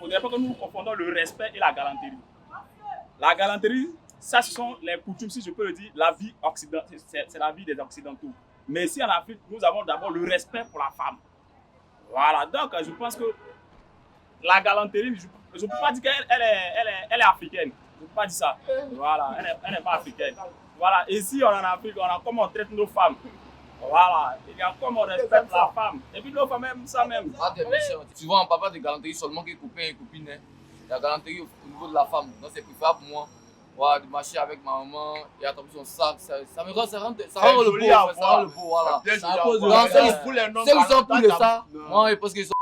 Il ne faudrait pas que nous confondons le respect et la galanterie. La galanterie, ça, ce sont les coutumes, si je peux le dire, la vie occidentale, c'est la vie des Occidentaux. Mais ici en Afrique, nous avons d'abord le respect pour la femme. Voilà, donc je pense que la galanterie, je ne peux pas dire qu'elle est africaine. Je ne peux pas dire ça. Voilà, elle n'est pas africaine. Voilà, ici en Afrique, on a comment on traite nos femmes. Voilà, il y a comment on respecte la femme. Et puis nos femmes même ça même. Souvent, on parle pas de galanterie seulement que copain et copine. La galanterie au niveau de la femme. Donc c'est préférable pour moi. Voilà, de marcher avec ma maman et attraper son sac, ça me rend, ça rend le beau, voilà. C'est à cause de ceux qui sont plus de ça, moi, parce qu'ils sont...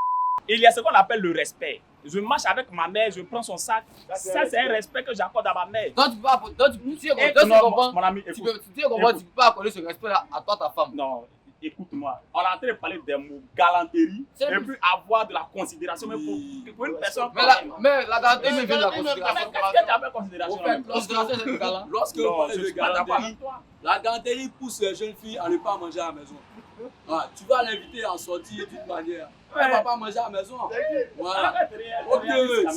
Il y a ce qu'on appelle le respect. Je marche avec ma mère, je prends son sac. Ça, c'est un respect que j'accorde à ma mère. Donc, tu comprends, mon ami, tu peux pas accorder ce respect-là à toi, ta femme. Non, écoute-moi. On est en train de parler des mots galanterie et puis avoir de la considération même pour une personne. Mais la galanterie me vient de la considération. Qu'est-ce que tu appelles considération? Considération, c'est le galant. Lorsque vous parlez de galanterie, la galanterie pousse les jeunes filles à ne pas manger à la maison. Ah, tu vas l'inviter en sortie d'une manière. Elle ne va pas manger à la maison. Voilà. Ok,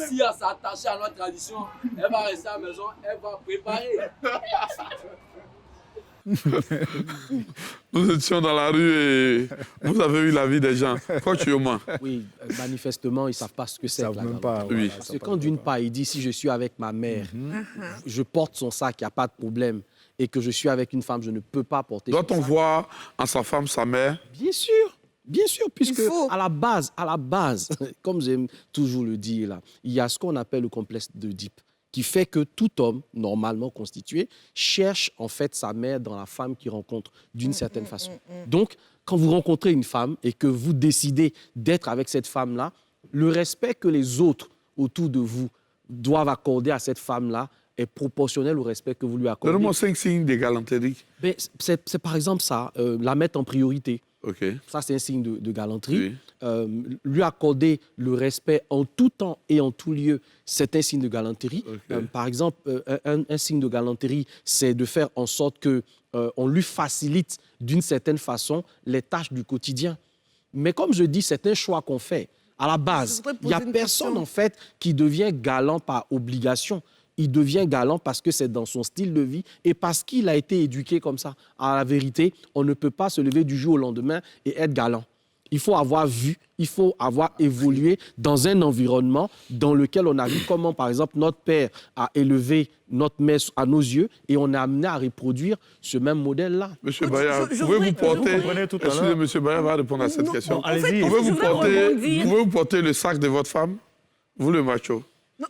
si elle s'attache à notre tradition, elle va rester à la maison, elle va préparer. Nous étions dans la rue et vous avez eu l'avis des gens. Oui, manifestement, ils ne savent pas ce que c'est. Oui. Parce que quand d'une part, il dit, si je suis avec ma mère, je porte son sac, il n'y a pas de problème, et que je suis avec une femme, je ne peux pas porter son sac. Doit-on voir en sa femme sa mère? Bien sûr, puisque à la base, comme j'aime toujours le dire là, il y a ce qu'on appelle le complexe d'Oedipe, qui fait que tout homme, normalement constitué, cherche en fait sa mère dans la femme qu'il rencontre d'une certaine façon. Donc, quand vous rencontrez une femme et que vous décidez d'être avec cette femme-là, le respect que les autres autour de vous doivent accorder à cette femme-là est proportionnel au respect que vous lui accordez. Donne-moi 5 signes de galanterie. C'est par exemple ça, la mettre en priorité. Okay. Ça, c'est un signe de galanterie. Oui. Lui accorder le respect en tout temps et en tout lieu, c'est un signe de galanterie. Okay. Par exemple, un signe de galanterie, c'est de faire en sorte qu'on lui facilite d'une certaine façon les tâches du quotidien. Mais comme je dis, c'est un choix qu'on fait. À la base, il n'y a personne en fait qui devient galant par obligation. Il devient galant parce que c'est dans son style de vie et parce qu'il a été éduqué comme ça. À la vérité, on ne peut pas se lever du jour au lendemain et être galant. Il faut avoir vu, il faut avoir évolué dans un environnement dans lequel on a vu comment, par exemple, notre père a élevé notre mère à nos yeux et on est amené à reproduire ce même modèle-là. Monsieur Baya, pouvez-vous porter... Excusez, Monsieur Baya va répondre à cette question. Pouvez-vous porter le sac de votre femme, vous le macho?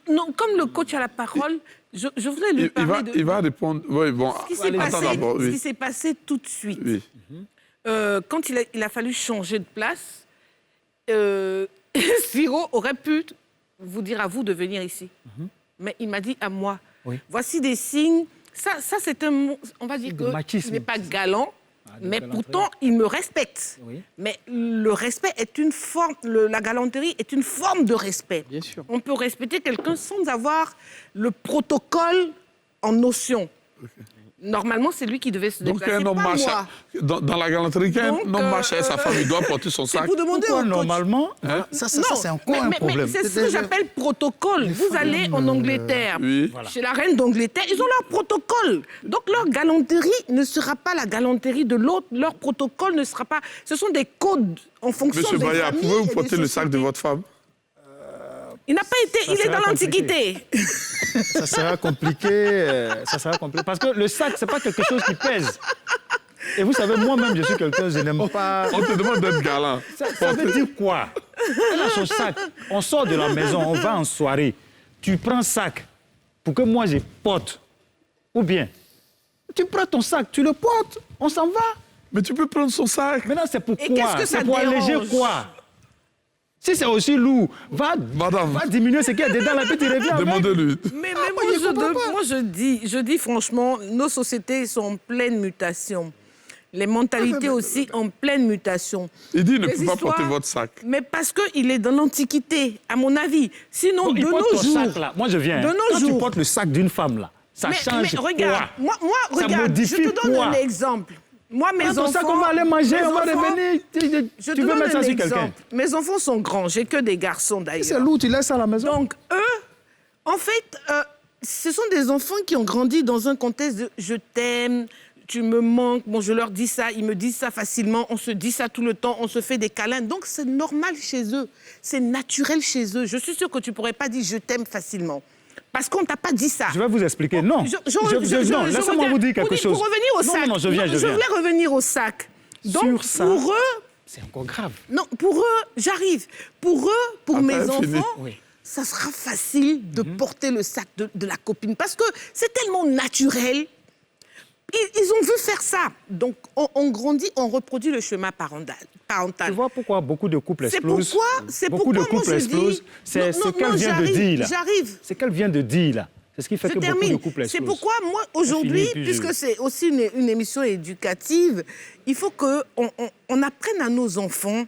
Non, comme le coach a la parole, je voudrais lui parler il va répondre... Oui, bon, ce qui s'est passé tout de suite. Oui. Quand il a fallu changer de place, Siro aurait pu vous dire à vous de venir ici. Mais il m'a dit à moi, voici des signes. Ça c'est un mot, on va dire qu'il n'est pas galant, mais pourtant, il me respecte. Mais le respect est une forme, la galanterie est une forme de respect. Bien sûr. On peut respecter quelqu'un sans avoir le protocole en notion. Normalement, c'est lui qui devait se déplacer, Donc, un homme pas marche moi. dans la galanterie, quand un homme marche avec sa femme, il doit porter son sac. Vous demandez au coach. Normalement, Ça, c'est encore un problème. Mais c'est ce que j'appelle protocole. Vous allez en Angleterre, chez la reine d'Angleterre, ils ont leur protocole. Donc leur galanterie ne sera pas la galanterie de l'autre. Leur protocole ne sera pas... Ce sont des codes en fonction Monsieur des Baya, familles pouvez-vous et porter des le sac de sociétés. votre femme? Il n'a pas été... Il est dans l'Antiquité. ça sera compliqué. Parce que le sac, c'est pas quelque chose qui pèse. Et vous savez, moi-même, je suis quelqu'un, je n'aime pas... On te demande d'être galant. Ça veut dire quoi? Elle a son sac. On sort de la maison, on va en soirée. Tu prends sac pour que moi, je porte. Ou bien, tu prends ton sac, tu le portes, on s'en va. Mais tu peux prendre son sac. Maintenant, c'est pour Et quoi? qu'est-ce que ça C'est pour dérange? alléger quoi? Si c'est aussi lourd, va diminuer ce qu'il y a dedans, là, puis tu reviens avec. Demandez-lui. Mais moi, je dis franchement, nos sociétés sont en pleine mutation. Les mentalités aussi en pleine mutation. Il dit, ne Les peut pas histoires, porter votre sac. Mais parce qu'il est dans l'Antiquité, à mon avis. Sinon, Bon, de il porte nos ton jours... sac, là. Moi, je viens. De nos Quand tu jours... portes le sac d'une femme, là, ça change mais regarde, quoi? moi, Ça regarde, modifie je te donne quoi? un exemple. Moi, mes Prends ton enfants... sac, on va aller manger, mes on va enfants- revenir. Je Tu te veux donne mettre ça un sur quelqu'un? exemple. Mes enfants sont grands, j'ai que des garçons d'ailleurs. C'est lourd, tu laisses ça à la maison. Donc, eux, en fait, ce sont des enfants qui ont grandi dans un contexte de « je t'aime », tu me manques, bon, je leur dis ça, ils me disent ça facilement, on se dit ça tout le temps, on se fait des câlins. Donc, c'est normal chez eux, c'est naturel chez eux. Je suis sûre que tu ne pourrais pas dire « je t'aime » facilement. Parce qu'on ne t'a pas dit ça. Je vais vous expliquer. Non. Non, laissez-moi vous dire quelque chose. Pour revenir au sac. Non, je viens. Je voulais revenir au sac. Donc, Sur ça, pour eux... c'est encore grave. Non, pour eux, j'arrive. Pour eux, pour mes fini. enfants... Ça sera facile de porter le sac de la copine. Parce que c'est tellement naturel. Ils ont vu faire ça. Donc, on grandit, on reproduit le schéma parental. Tu vois pourquoi beaucoup de couples explosent? C'est Beaucoup pourquoi de couples moi, je explosent. dis... C'est ce qu'elle vient de dire, là. J'arrive. C'est qu'elle vient de dire, là. C'est ce qui fait Je que beaucoup termine. de couples explosent. C'est pourquoi, moi, aujourd'hui, puis puisque c'est aussi une émission éducative, il faut qu'on apprenne à nos enfants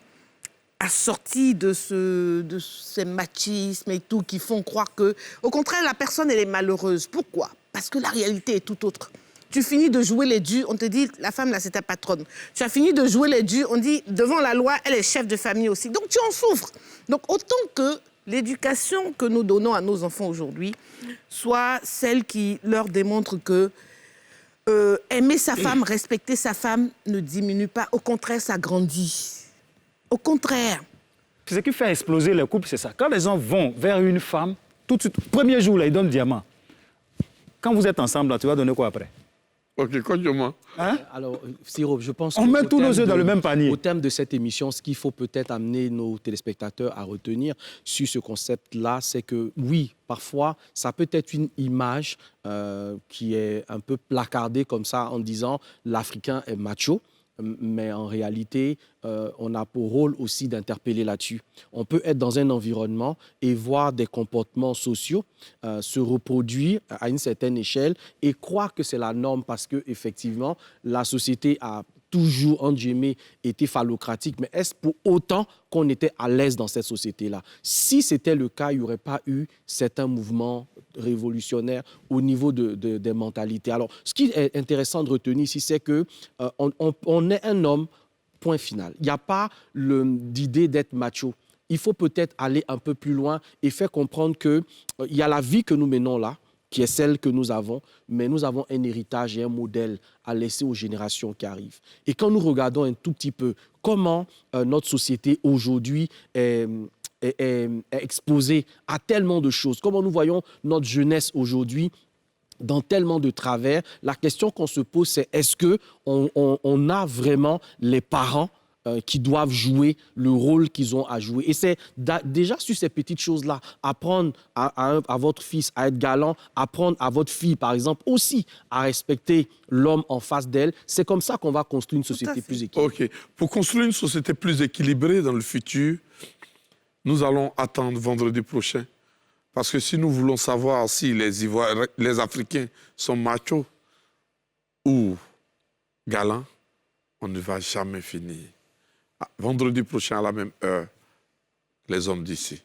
à sortir de ces machismes et tout qui font croire que, au contraire, la personne, elle est malheureuse. Pourquoi? Parce que la réalité est tout autre. Tu finis de jouer les durs, on te dit, la femme, là, c'est ta patronne. Tu as fini de jouer les durs, on dit, devant la loi, elle est chef de famille aussi. Donc, tu en souffres. Donc, autant que l'éducation que nous donnons à nos enfants aujourd'hui soit celle qui leur démontre que aimer sa femme, respecter sa femme ne diminue pas. Au contraire, ça grandit. Au contraire. Ce qui fait exploser les couples, c'est ça. Quand les gens vont vers une femme, tout de suite, premier jour, là, ils donnent diamant. Quand vous êtes ensemble, là, tu vas donner quoi après? Ok, continue-moi. Hein? Alors, Siro, je pense On met tous nos œufs dans le même panier. Au thème de cette émission, ce qu'il faut peut-être amener nos téléspectateurs à retenir sur ce concept-là, c'est que oui, parfois, ça peut être une image qui est un peu placardée comme ça en disant l'Africain est macho. Mais en réalité, on a pour rôle aussi d'interpeller là-dessus. On peut être dans un environnement et voir des comportements sociaux se reproduire à une certaine échelle et croire que c'est la norme parce qu'effectivement, la société a toujours, entre guillemets, été phallocratique. Mais est-ce pour autant qu'on était à l'aise dans cette société-là? Si c'était le cas, il n'y aurait pas eu certains mouvements révolutionnaires au niveau des mentalités. Alors, ce qui est intéressant de retenir ici, c'est qu'on est un homme, point final. Il n'y a pas d'idée d'être macho. Il faut peut-être aller un peu plus loin et faire comprendre qu'il y a la vie que nous menons là, qui est celle que nous avons, mais nous avons un héritage et un modèle à laisser aux générations qui arrivent. Et quand nous regardons un tout petit peu comment notre société aujourd'hui est exposée à tellement de choses, comment nous voyons notre jeunesse aujourd'hui dans tellement de travers, la question qu'on se pose, c'est est-ce qu'on a vraiment les parents qui doivent jouer le rôle qu'ils ont à jouer. Et c'est déjà sur ces petites choses-là, apprendre à votre fils à être galant, apprendre à votre fille, par exemple, aussi à respecter l'homme en face d'elle. C'est comme ça qu'on va construire une société plus équilibrée. OK. Pour construire une société plus équilibrée dans le futur, nous allons attendre vendredi prochain. Parce que si nous voulons savoir si les Africains sont machos ou galants, on ne va jamais finir. Vendredi prochain à la même heure, les hommes d'ici.